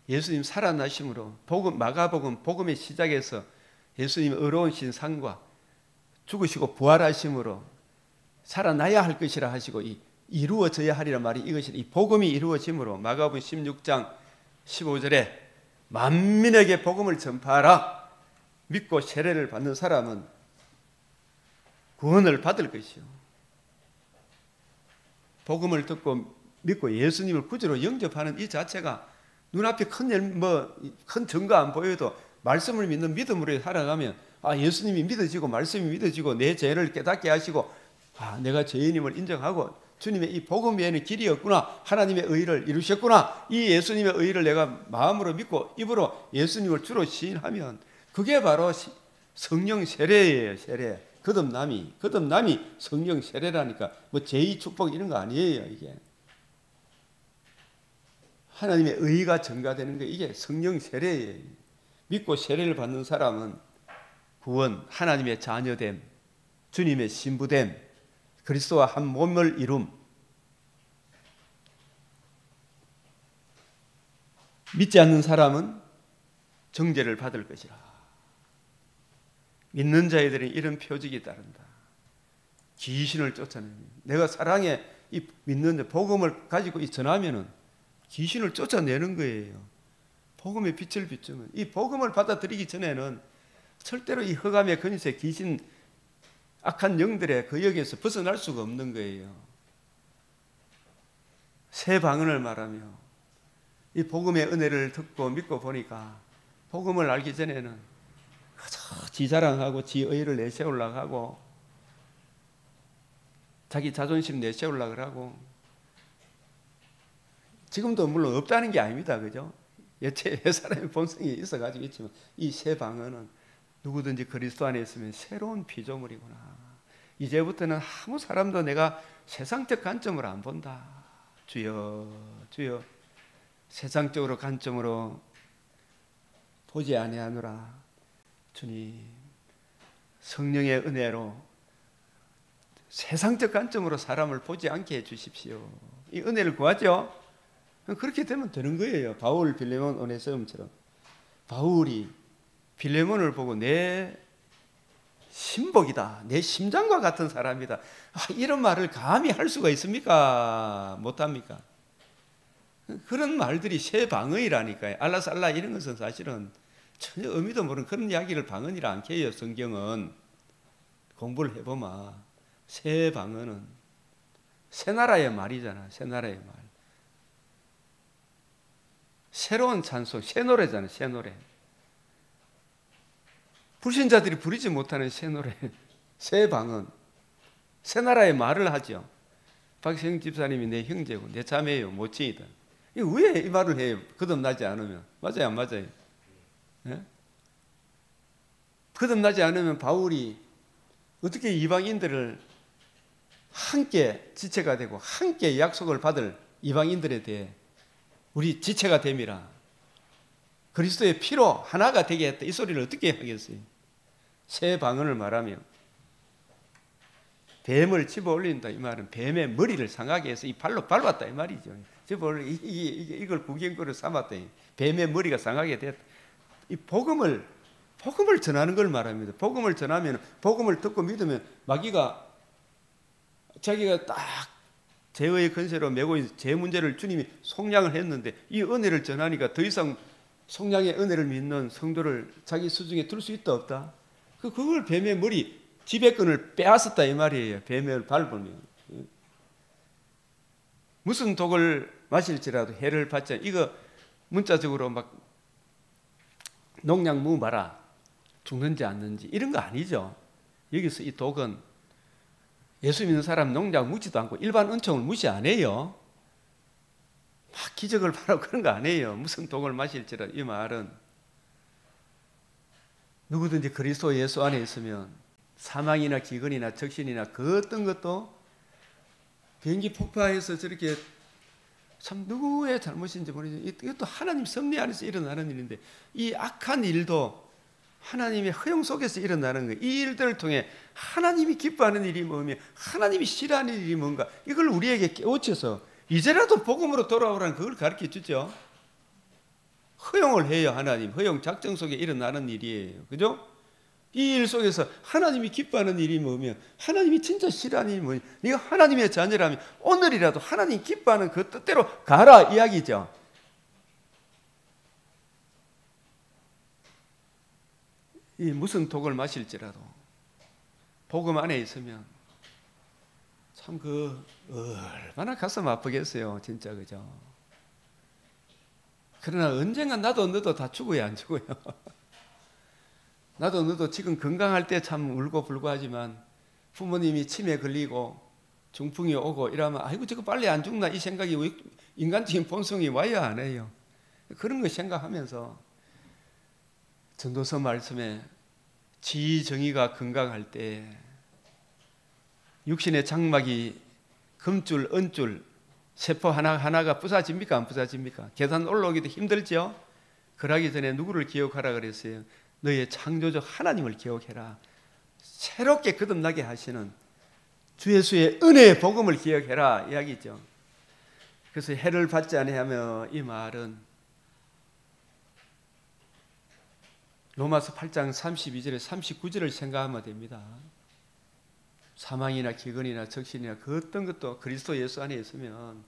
예수님 살아나심으로 복음, 마가복음 복음의 시작에서 예수님 의로우신 상과 죽으시고 부활하심으로 살아나야 할 것이라 하시고 이루어져야 하리라 말이 이것이 이 복음이 이루어짐으로 마가복음 16장 15절에 만민에게 복음을 전파하라. 믿고 세례를 받는 사람은 구원을 받을 것이요. 복음을 듣고 믿고 예수님을 구주로 영접하는 이 자체가 눈앞에 큰 증거 안 보여도 말씀을 믿는 믿음으로 살아가면 예수님이 믿어지고 말씀이 믿어지고 내 죄를 깨닫게 하시고 내가 죄인임을 인정하고 주님의 이 복음 외에는 길이 없구나, 하나님의 의를 이루셨구나, 이 예수님의 의를 내가 마음으로 믿고 입으로 예수님을 주로 시인하면 그게 바로 성령 세례예요. 세례. 거듭남이 성령 세례라니까 제2 축복 이런 거 아니에요. 이게 하나님의 의가 증가되는 게 이게 성령 세례예요. 믿고 세례를 받는 사람은 구원, 하나님의 자녀됨, 주님의 신부됨, 그리스도와 한 몸을 이룸. 믿지 않는 사람은 정죄를 받을 것이라. 믿는 자애들은 이런 표적이 따른다. 귀신을 쫓아내는. 내가 사랑에 이 믿는 자 복음을 가지고 전하면은 귀신을 쫓아내는 거예요. 복음의 빛을 비추면 이 복음을 받아들이기 전에는 절대로 이 흑암의 근세 귀신 악한 영들의 그 역에서 벗어날 수가 없는 거예요. 새 방언을 말하며 이 복음의 은혜를 듣고 믿고 보니까 복음을 알기 전에는 그저 지 자랑하고 지 의를 내세우려고 하고 자기 자존심 내세우려고 하고 지금도 물론 없다는 게 아닙니다. 그죠? 여태 사람의 본성이 있어가지고 있지만 이 새 방언은 누구든지 그리스도 안에 있으면 새로운 피조물이구나. 이제부터는 아무 사람도 내가 세상적 관점으로 안 본다. 주여 주여 세상적으로 관점으로 보지 아니하노라. 주님 성령의 은혜로 세상적 관점으로 사람을 보지 않게 해주십시오. 이 은혜를 구하죠. 그렇게 되면 되는 거예요. 바울, 빌레몬, 오네시모처럼 바울이 빌레몬을 보고 내 신복이다, 내 심장과 같은 사람이다, 이런 말을 감히 할 수가 있습니까? 못합니까? 그런 말들이 새 방언이라니까요. 알라살라 이런 것은 사실은 전혀 의미도 모르는 그런 이야기를 방언이라 안 해요. 성경은 공부를 해보면 새 방언은 새 나라의 말이잖아. 새 나라의 말. 새로운 찬송, 새 노래잖아. 새 노래. 불신자들이 부르지 못하는 새 노래, 새 방언, 새 나라의 말을 하죠. 박세영 집사님이 내 형제고 내 자매요, 모친이다. 이거 왜 이 말을 해요? 거듭나지 않으면. 맞아요, 안 맞아요? 예? 거듭나지 않으면 바울이 어떻게 이방인들을 함께 지체가 되고 함께 약속을 받을 이방인들에 대해 우리 지체가 됨이라 그리스도의 피로 하나가 되게 했다. 이 소리를 어떻게 하겠어요? 새 방언을 말하며 뱀을 집어 올린다. 이 말은 뱀의 머리를 상하게 해서 이 발로 밟았다. 이 말이죠. 집어 올려 이걸 구경거리로 삼았다. 뱀의 머리가 상하게 됐다. 이 복음을 전하는 걸 말합니다. 복음을 전하면 복음을 듣고 믿으면 마귀가 자기가 딱 죄의 근세로 메고 있는 죄 문제를 주님이 속량을 했는데 이 은혜를 전하니까 더 이상 속량의 은혜를 믿는 성도를 자기 수중에 둘 수 있다 없다? 그걸 뱀의 머리 지배권을 빼앗았다 이 말이에요. 뱀을 밟으면 무슨 독을 마실지라도 해를 받지 않. 이거 문자적으로 막 농약 무마라 죽는지 않는지 이런 거 아니죠. 여기서 이 독은 예수 믿는 사람 농약 묻지도 않고 일반 은총을 무시 안 해요. 막 기적을 바라고 그런 거 아니에요. 무슨 독을 마실지라도. 이 말은 누구든지 그리스도 예수 안에 있으면 사망이나 기근이나 적신이나 그 어떤 것도 비행기 폭파해서 저렇게 참 누구의 잘못인지 모르겠는데 이것도 하나님 섭리 안에서 일어나는 일인데 이 악한 일도 하나님의 허용 속에서 일어나는 거예요. 이 일들을 통해 하나님이 기뻐하는 일이 뭐며 하나님이 싫어하는 일이 뭔가 이걸 우리에게 깨우쳐서 이제라도 복음으로 돌아오라는 그걸 가르쳐 주죠. 허용을 해요. 하나님 허용 작정 속에 일어나는 일이에요. 그죠? 이 일 속에서 하나님이 기뻐하는 일이 뭐며 하나님이 진짜 싫어하는 일이 뭐냐. 네가 하나님의 자녀라면 오늘이라도 하나님 기뻐하는 그 뜻대로 가라 이야기죠. 이 무슨 독을 마실지라도 복음 안에 있으면 참 얼마나 가슴 아프겠어요, 진짜. 그죠? 그러나 언젠가 나도 너도 다 죽어야 안 죽어요? 나도 너도 지금 건강할 때 참 울고 불고 하지만 부모님이 치매 걸리고 중풍이 오고 이러면 아이고 저거 빨리 안 죽나 이 생각이 인간적인 본성이 와야 안 해요. 그런 거 생각하면서 전도서 말씀에 지정의가 건강할 때 육신의 장막이 금줄 은줄 세포 하나하나가 부서집니까 안 부서집니까? 계단 올라오기도 힘들죠. 그러기 전에 누구를 기억하라 그랬어요? 너의 창조주 하나님을 기억해라. 새롭게 거듭나게 하시는 주 예수의 은혜의 복음을 기억해라 이야기죠. 그래서 해를 받지 아니하며 이 말은 로마서 8장 32절에 39절을 생각하면 됩니다. 사망이나 기근이나 적신이나 그 어떤 것도 그리스도 예수 안에 있으면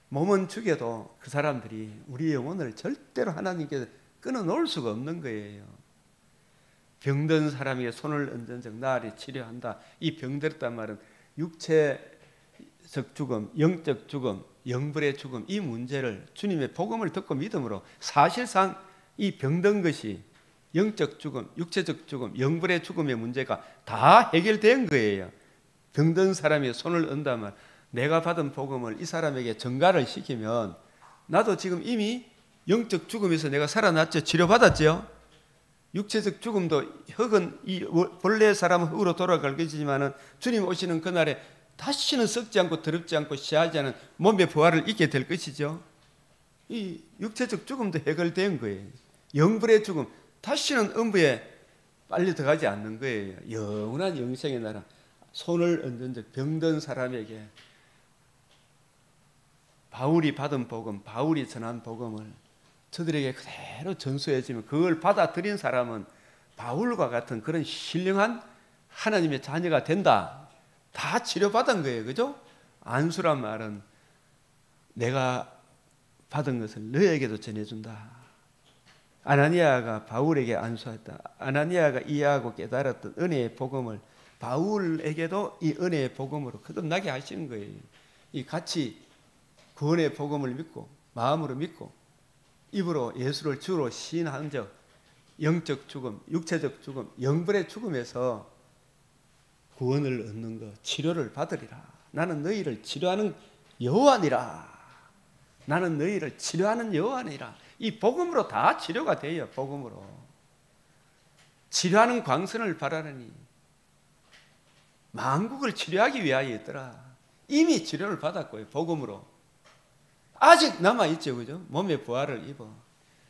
몸은 죽여도 그 사람들이 우리 영혼을 절대로 하나님께서 끊어놓을 수가 없는 거예요. 병든 사람에게 손을 얹은 적 나를 치료한다. 이 병들었단 말은 육체적 죽음, 영적 죽음, 영불의 죽음 이 문제를 주님의 복음을 듣고 믿음으로 사실상 이 병든 것이 영적 죽음, 육체적 죽음, 영불의 죽음의 문제가 다 해결된 거예요. 병든 사람이 손을 얹다면 내가 받은 복음을 이 사람에게 전가를 시키면 나도 지금 이미 영적 죽음에서 내가 살아났죠. 치료받았죠. 육체적 죽음도 흙은 이 본래 사람은 흙으로 돌아갈 것이지만은 주님 오시는 그날에 다시는 썩지 않고 더럽지 않고 시하지 않은 몸의 부활을 잊게 될 것이죠. 이 육체적 죽음도 해결된 거예요. 영불의 죽음 다시는 음부에 빨리 들어가지 않는 거예요. 영원한 영생의 나라. 손을 얹은 적 병든 사람에게 바울이 받은 복음, 바울이 전한 복음을 저들에게 그대로 전수해주면 그걸 받아들인 사람은 바울과 같은 그런 신령한 하나님의 자녀가 된다. 다 치료받은 거예요. 그죠? 안수란 말은 내가 받은 것을 너에게도 전해준다. 아나니아가 바울에게 안수했다. 아나니아가 이해하고 깨달았던 은혜의 복음을 바울에게도 이 은혜의 복음으로 거듭나게 하시는 거예요. 이 같이 구원의 복음을 믿고 마음으로 믿고 입으로 예수를 주로 시인한 적 영적 죽음, 육체적 죽음, 영불의 죽음에서 구원을 얻는 것, 치료를 받으리라. 나는 너희를 치료하는 여호와니라. 나는 너희를 치료하는 여호와니라. 이 복음으로 다 치료가 돼요. 복음으로. 치료하는 광선을 바라느니 만국을 치료하기 위하여 있더라. 이미 치료를 받았고요. 복음으로. 아직 남아있죠. 그죠? 몸의 부활을 입어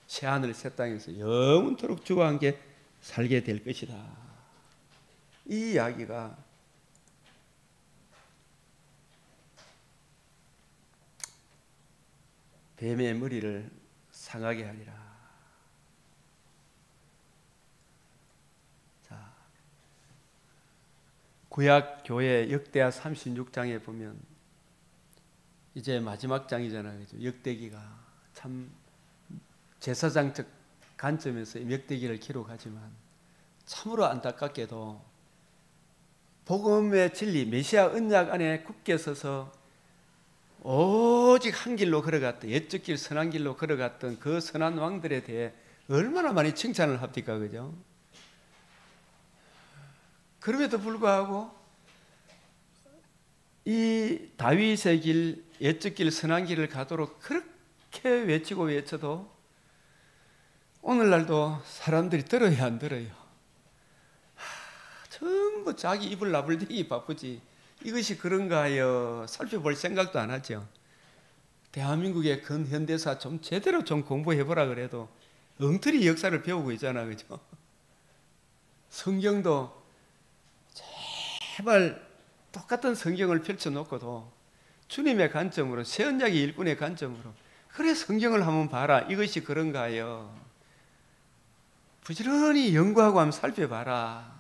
새하늘 새 땅에서 영원토록 주와 함께 살게 될 것이다. 이 이야기가 뱀의 머리를 상하게 하리라. 자, 구약 교회 역대하 36장에 보면 이제 마지막 장이잖아요. 그죠? 역대기가 참 제사장적 관점에서 역대기를 기록하지만 참으로 안타깝게도 복음의 진리 메시아 언약 안에 굳게 서서 오직 한 길로 걸어갔던 옛적 길 선한 길로 걸어갔던 그 선한 왕들에 대해 얼마나 많이 칭찬을 합니까? 그죠? 그럼에도 불구하고 이 다윗의 길, 옛적 길, 선한 길을 가도록 그렇게 외치고 외쳐도 오늘날도 사람들이 들어야 안 들어요. 전부 자기 입을 나불대기 바쁘지 이것이 그런가 하여 살펴볼 생각도 안 하죠. 대한민국의 근현대사 좀 제대로 좀 공부해보라 그래도 엉터리 역사를 배우고 있잖아. 그죠? 성경도 제발 똑같은 성경을 펼쳐놓고도 주님의 관점으로 새언약의 일꾼의 관점으로 그래 성경을 한번 봐라. 이것이 그런가 하여 부지런히 연구하고 한번 살펴봐라.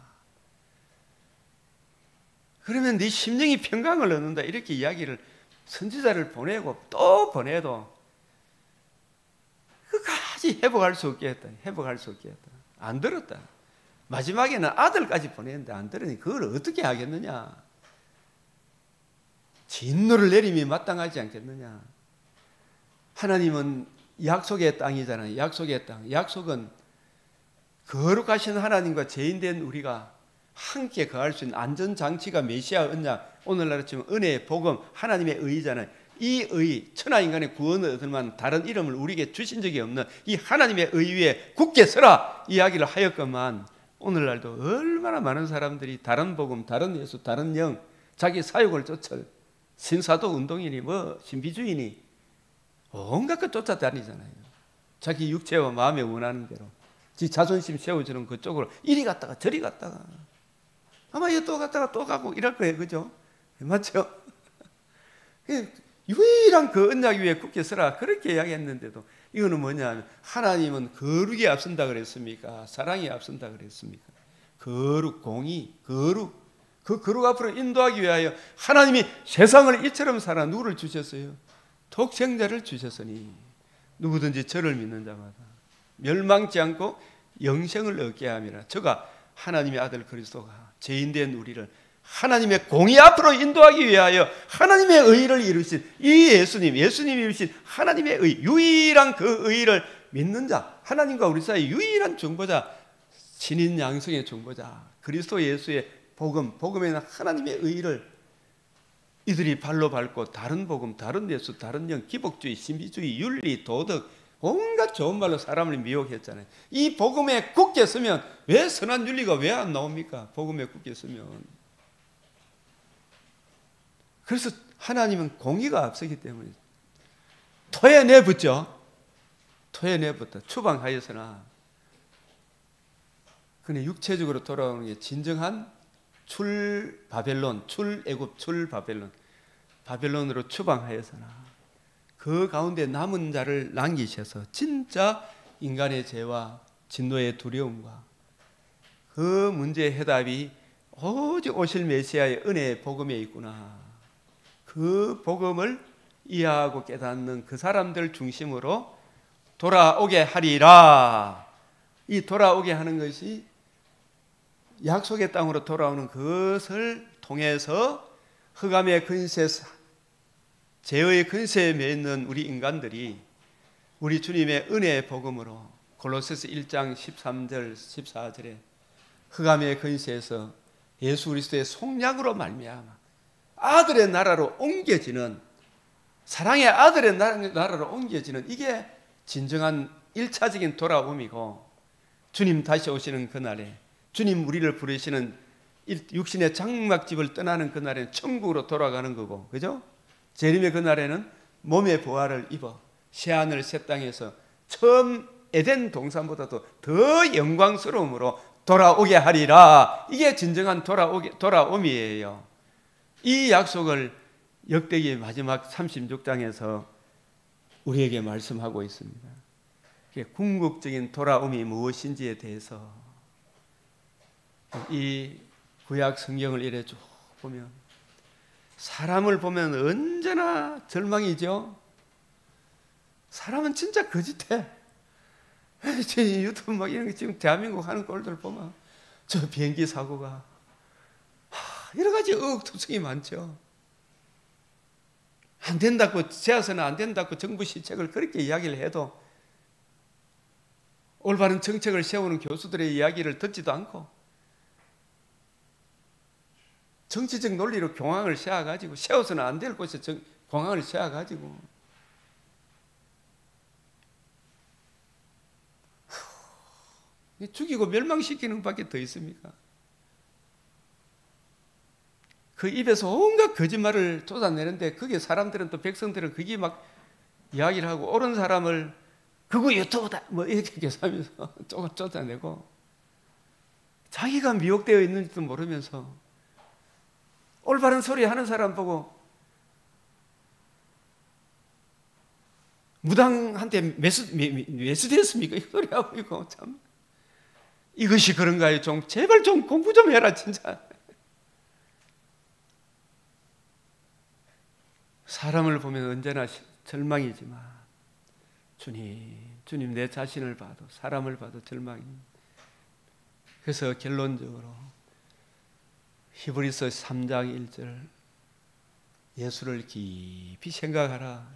그러면 네 심령이 평강을 얻는다. 이렇게 이야기를 선지자를 보내고 또 보내도 끝까지 회복할 수 없게 했다. 회복할 수 없게 했다. 안 들었다. 마지막에는 아들까지 보냈는데 안 들으니 그걸 어떻게 하겠느냐. 진노를 내림이 마땅하지 않겠느냐. 하나님은 약속의 땅이잖아요. 약속의 땅. 약속은 거룩하신 하나님과 죄인된 우리가 함께 거할 수 있는 안전장치가 메시아 언약, 오늘날 치면 은혜, 복음, 하나님의 의잖아요. 이 의, 천하인간의 구원을 얻을 만한 다른 이름을 우리에게 주신 적이 없는 이 하나님의 의 위에 굳게 서라 이야기를 하였건만, 오늘날도 얼마나 많은 사람들이 다른 복음, 다른 예수, 다른 영, 자기 사욕을 쫓을 신사도 운동이니 뭐 신비주의니 온갖 것 쫓아다니잖아요. 자기 육체와 마음에 원하는 대로 지 자존심 세워주는 그쪽으로 이리 갔다가 저리 갔다가 아마 이거 또 갔다가 또 가고 이럴 거예요. 그죠? 맞죠? 유일한 그 언약 위에 굳게 서라 그렇게 이야기했는데도 이거는 뭐냐, 하나님은 거룩이 앞선다 그랬습니까? 사랑이 앞선다 그랬습니까? 거룩, 공의, 거룩, 그 거룩 앞으로 인도하기 위하여 하나님이 세상을 이처럼 살아 누구를 주셨어요? 독생자를 주셨으니 누구든지 저를 믿는 자마다 멸망치 않고 영생을 얻게 함이라. 저가 하나님의 아들 그리스도가 죄인된 우리를 하나님의 공의 앞으로 인도하기 위하여 하나님의 의를 이루신 이 예수님이 이루신 하나님의 의, 유일한 그 의를 믿는 자, 하나님과 우리 사이 유일한 중보자, 신인 양성의 중보자 그리스도 예수의 복음에는 하나님의 의를 이들이 발로 밟고 다른 복음, 다른 예수, 다른 영, 기복주의, 신비주의, 윤리, 도덕 온갖 좋은 말로 사람을 미혹했잖아요. 이 복음에 굳게 서면 왜 선한 윤리가 왜 안 나옵니까? 복음에 굳게 서면. 그래서 하나님은 공의가 앞서기 때문에 토에 내붙죠. 토에 내붙다. 추방하였으나 그는 육체적으로 돌아오는 게 진정한 출바벨론, 출애굽, 출바벨론, 바벨론으로 추방하였으나 그 가운데 남은 자를 남기셔서 진짜 인간의 죄와 진노의 두려움과 그 문제의 해답이 오직 오실 메시아의 은혜의 복음에 있구나. 그 복음을 이해하고 깨닫는 그 사람들 중심으로 돌아오게 하리라. 이 돌아오게 하는 것이 약속의 땅으로 돌아오는 그것을 통해서 흑암의 근세, 죄의 근세에 매이는 우리 인간들이 우리 주님의 은혜의 복음으로 골로새서 1장 13절 14절에 흑암의 근세에서 예수 그리스도의 속량으로 말미암아 아들의 나라로 옮겨지는, 사랑의 아들의 나라로 옮겨지는, 이게 진정한 1차적인 돌아옴이고, 주님 다시 오시는 그날에 주님 우리를 부르시는 육신의 장막집을 떠나는 그날에는 천국으로 돌아가는 거고, 그죠? 재림의 그날에는 몸의 부활을 입어 새하늘 새 땅에서 처음 에덴 동산보다도 더 영광스러움으로 돌아오게 하리라. 이게 진정한 돌아옴이에요. 이 약속을 역대기 마지막 36장에서 우리에게 말씀하고 있습니다. 궁극적인 돌아옴이 무엇인지에 대해서 이 구약 성경을 이래 쭉 보면 사람을 보면 언제나 절망이죠. 사람은 진짜 거짓해. 유튜브 막 이런 거 지금 대한민국 하는 꼴들 보면 저 비행기 사고가 여러 가지 의혹투성이 많죠. 안 된다고, 제아서는 안 된다고 정부 시책을 그렇게 이야기를 해도 올바른 정책을 세우는 교수들의 이야기를 듣지도 않고 정치적 논리로 공항을 세워가지고, 세워서는 안 될 곳에 공항을 세워가지고 죽이고 멸망시키는 밖에 더 있습니까? 그 입에서 온갖 거짓말을 쏟아내는데 그게 사람들은 또 백성들은 그게 막 이야기를 하고 옳은 사람을 그거 유튜브다 뭐 이렇게 계산하면서 쫓아내고 자기가 미혹되어 있는지도 모르면서 올바른 소리 하는 사람 보고 무당한테 매수되었습니까? 이 소리 하고 이거 참 이것이 그런가요? 좀 제발 좀 공부 좀 해라 진짜. 사람을 보면 언제나 절망이지만 주님 내 자신을 봐도 사람을 봐도 절망입니다. 그래서 결론적으로 히브리서 3장 1절 예수를 깊이 생각하라.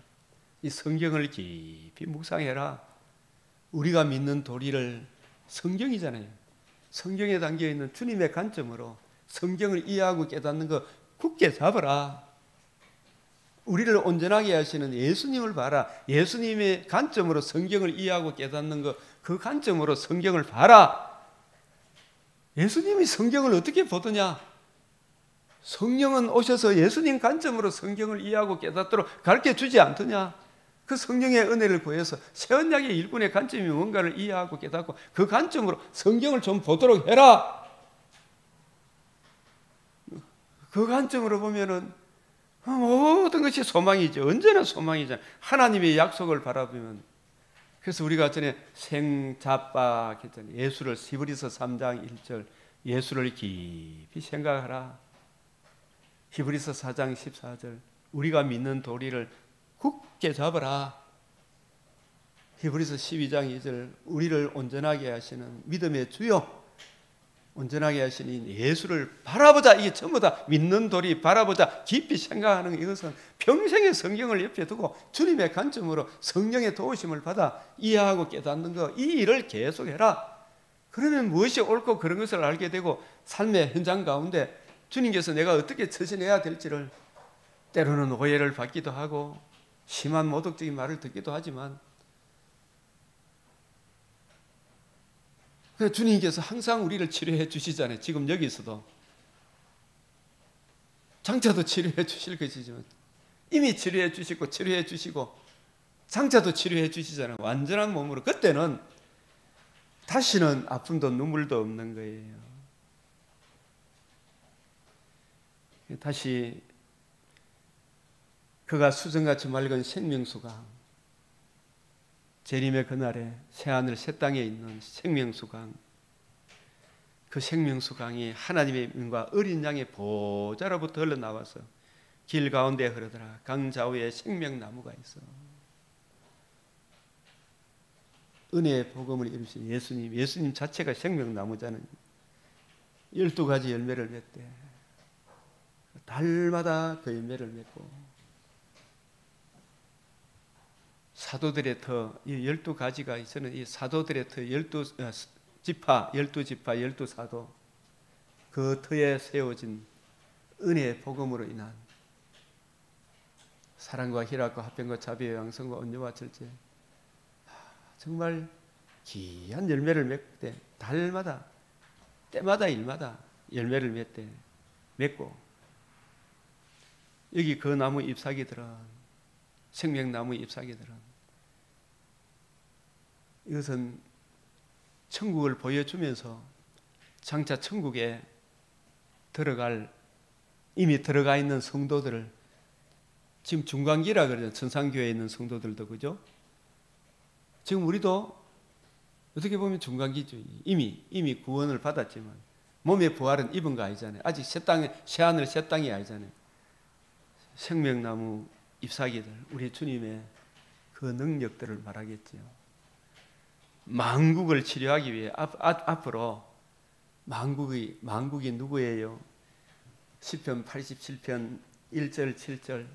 이 성경을 깊이 묵상해라. 우리가 믿는 도리를 성경이잖아요. 성경에 담겨있는 주님의 관점으로 성경을 이해하고 깨닫는 거 굳게 잡아라. 우리를 온전하게 하시는 예수님을 봐라. 예수님의 관점으로 성경을 이해하고 깨닫는 거, 그 관점으로 성경을 봐라. 예수님이 성경을 어떻게 보더냐? 성령은 오셔서 예수님 관점으로 성경을 이해하고 깨닫도록 가르쳐 주지 않더냐? 그 성령의 은혜를 구해서 새언약의 일꾼의 관점이 뭔가를 이해하고 깨닫고 그 관점으로 성경을 좀 보도록 해라. 그 관점으로 보면은 모든 것이 소망이죠. 언제나 소망이잖아요. 하나님의 약속을 바라보면. 그래서 우리가 전에 생잡박 했잖아요. 예수를, 히브리서 3장 1절 예수를 깊이 생각하라. 히브리서 4장 14절 우리가 믿는 도리를 굳게 잡아라. 히브리서 12장 2절 우리를 온전하게 하시는 믿음의 주요, 온전하게 하시는 예수를 바라보자. 이게 전부 다 믿는 도리, 바라보자, 깊이 생각하는 이것은 평생의 성경을 옆에 두고 주님의 관점으로 성령의 도우심을 받아 이해하고 깨닫는 거, 이 일을 계속해라. 그러면 무엇이 옳고 그런 것을 알게 되고 삶의 현장 가운데 주님께서 내가 어떻게 처신해야 될지를, 때로는 오해를 받기도 하고 심한 모독적인 말을 듣기도 하지만 주님께서 항상 우리를 치료해 주시잖아요. 지금 여기서도 장차도 치료해 주실 것이지만 이미 치료해 주시고 치료해 주시고 장차도 치료해 주시잖아요. 완전한 몸으로. 그때는 다시는 아픔도 눈물도 없는 거예요. 다시 그가 수정같이 맑은 생명수강, 재림의 그날에 새하늘 새 땅에 있는 생명수강, 그 생명수강이 하나님의 민과 어린 양의 보좌로부터 흘러나와서 길 가운데 흐르더라. 강 좌우에 생명나무가 있어. 은혜의 복음을 이루신 예수님 자체가 생명나무잖아요. 12가지 열매를 맺대. 달마다 그 열매를 맺고 사도들의 터, 이 12가지가 있어는 이 사도들의 터, 12지파, 12사도, 그 터에 세워진 은혜의 복음으로 인한 사랑과 희락과 화평과 자비와 양성과 온유와 절제, 정말 귀한 열매를 맺대. 달마다, 때마다 일마다 열매를 맺고 여기 그 나무 잎사귀들은, 생명나무 잎사귀들은 이것은 천국을 보여주면서 장차 천국에 들어갈, 이미 들어가 있는 성도들을, 지금 중간기라 그러죠. 천상교회에 있는 성도들도, 그죠? 지금 우리도 어떻게 보면 중간기죠. 이미 구원을 받았지만 몸의 부활은 입은 거 아니잖아요. 아직 새하늘 새 땅이 아니잖아요. 생명나무 잎사귀들, 우리 주님의 그 능력들을 말하겠지요. 만국을 치료하기 위해 앞으로 만국이 누구예요? 시편 87편 1절 7절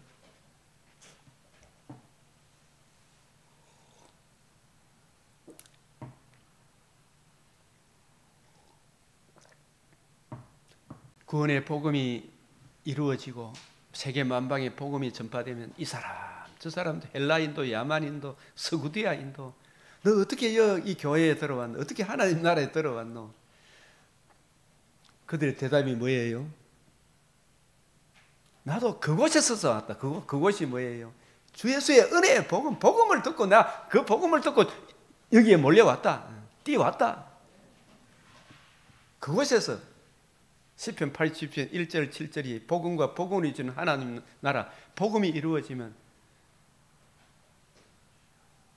구원의 복음이 이루어지고 세계 만방에 복음이 전파되면 이 사람 저 사람도 헬라인도 야만인도 서구디아인도 너 어떻게 이 교회에 들어왔노? 어떻게 하나님 나라에 들어왔노? 그들의 대답이 뭐예요? 나도 그곳에서 왔다. 그곳이 뭐예요? 주 예수의 은혜의 복음을 듣고 나 그 복음을 듣고 여기에 몰려왔다. 뛰어왔다. 그곳에서 시편 80편 1절 7절이 복음과 복음을 주는 하나님 나라, 복음이 이루어지면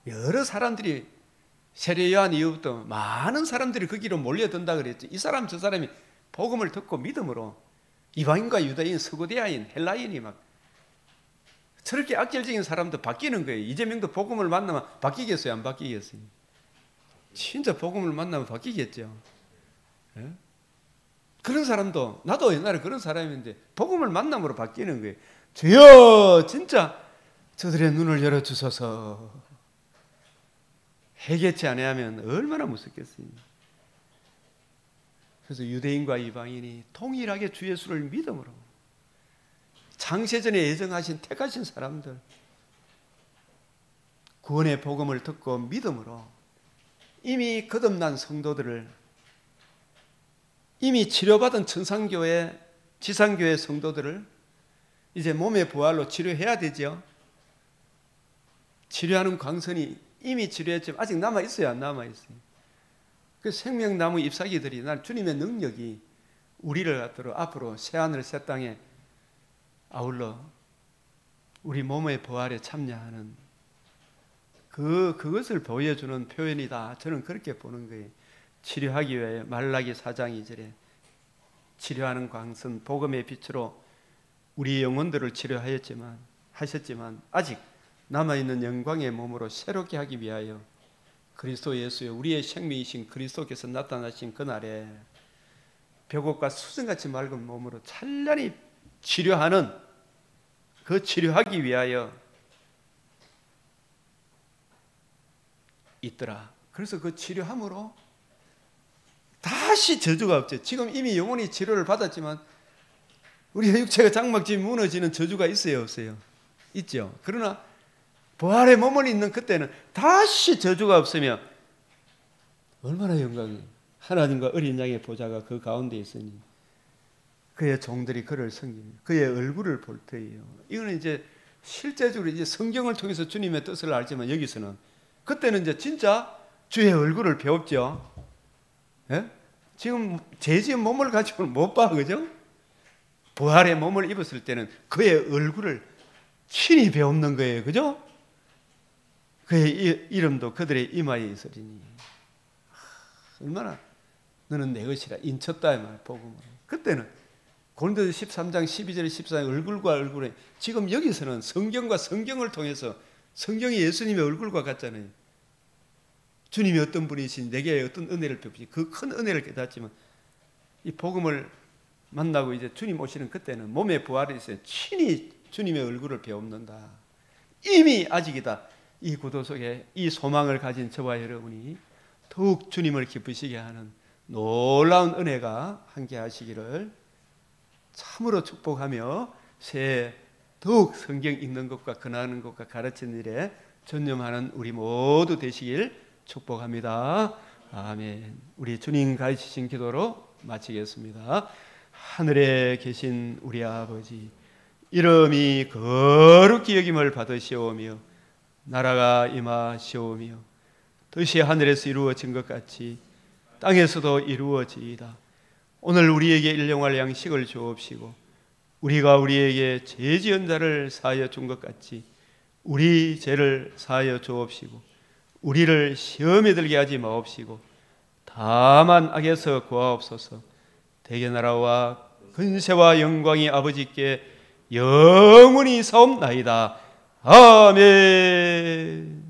여러 사람들이, 세례 요한 이후부터 많은 사람들이 거기로 몰려든다 그랬죠. 이 사람 저 사람이 복음을 듣고 믿음으로 이방인과 유다인, 서구대아인, 헬라인이 막 저렇게 악질적인 사람도 바뀌는 거예요. 이재명도 복음을 만나면 바뀌겠어요? 안 바뀌겠어요? 진짜 복음을 만나면 바뀌겠죠. 예? 그런 사람도, 나도 옛날에 그런 사람인데 복음을 만남으로 바뀌는 거예요. 주여 진짜 저들의 눈을 열어주소서. 해결치 아니하면 얼마나 무섭겠어요. 그래서 유대인과 이방인이 동일하게 주 예수를 믿음으로, 창세전에 예정하신 택하신 사람들, 구원의 복음을 듣고 믿음으로 이미 거듭난 성도들을, 이미 치료받은 천상교회, 지상교회 성도들을 이제 몸의 부활로 치료해야 되죠. 치료하는 광선이 이미 치료했지만 아직 남아있어요, 안 남아있어요? 그 생명나무 잎사귀들이 난 주님의 능력이 우리를 갖도록 앞으로 새하늘 새 땅에 아울러 우리 몸의 부활에 참여하는 그것을 보여주는 표현이다. 저는 그렇게 보는 거예요. 치료하기 위해 말라기 4장 2절에 치료하는 광선, 복음의 빛으로 우리 영혼들을 치료하셨지만 아직 남아있는 영광의 몸으로 새롭게 하기 위하여 그리스도 예수의 우리의 생명이신 그리스도께서 나타나신 그날에 벽옥과 수정같이 맑은 몸으로 찬란히 치료하는, 그 치료하기 위하여 있더라. 그래서 그 치료함으로 다시 저주가 없죠. 지금 이미 영혼이 치료를 받았지만 우리의 육체가 장막집이 무너지는 저주가 있어요, 없어요? 있죠. 그러나 부활의 몸을 있는 그때는 다시 저주가 없으며 얼마나 영광이에요. 하나님과 어린 양의 보좌가 그 가운데 있으니 그의 종들이 그를 섬깁니다. 그의 얼굴을 볼 터이요. 이거는 이제 실제적으로 이제 성경을 통해서 주님의 뜻을 알지만 여기서는 그때는 이제 진짜 주의 얼굴을 배웠죠. 예? 지금 죄지은 몸을 가지고는 못 봐, 그죠? 부활의 몸을 입었을 때는 그의 얼굴을 친히 배웠는 거예요, 그죠? 그의 이름도 그들의 이마에 있으리니 얼마나 너는 내 것이라 인쳤다 이 말 복음으로. 그때는 고린도서 13장 12절 14장 얼굴과 얼굴에, 지금 여기서는 성경과 성경을 통해서 성경이 예수님의 얼굴과 같잖아요. 주님이 어떤 분이신지 내게 어떤 은혜를 베푸시, 그 큰 은혜를 깨닫지만 이 복음을 만나고 이제 주님 오시는 그때는 몸의 부활이 있어요. 친히 주님의 얼굴을 배웁는다. 이미 아직이다. 이 구도 속에 이 소망을 가진 저와 여러분이 더욱 주님을 기쁘시게 하는 놀라운 은혜가 함께 하시기를 참으로 축복하며 새해 더욱 성경 읽는 것과 권하는 것과 가르치는 일에 전념하는 우리 모두 되시길 축복합니다. 아멘. 우리 주님 가르치신 기도로 마치겠습니다. 하늘에 계신 우리 아버지, 이름이 거룩히 여김을 받으시오며 나라가 임하시오며 뜻이 하늘에서 이루어진 것 같이 땅에서도 이루어지이다. 오늘 우리에게 일용할 양식을 주옵시고 우리가 우리에게 죄 지은 자를 사하여 준 것 같이 우리 죄를 사하여 주옵시고 우리를 시험에 들게 하지 마옵시고 다만 악에서 구하옵소서. 대개 나라와 근세와 영광이 아버지께 영원히 사옵나이다. 아멘.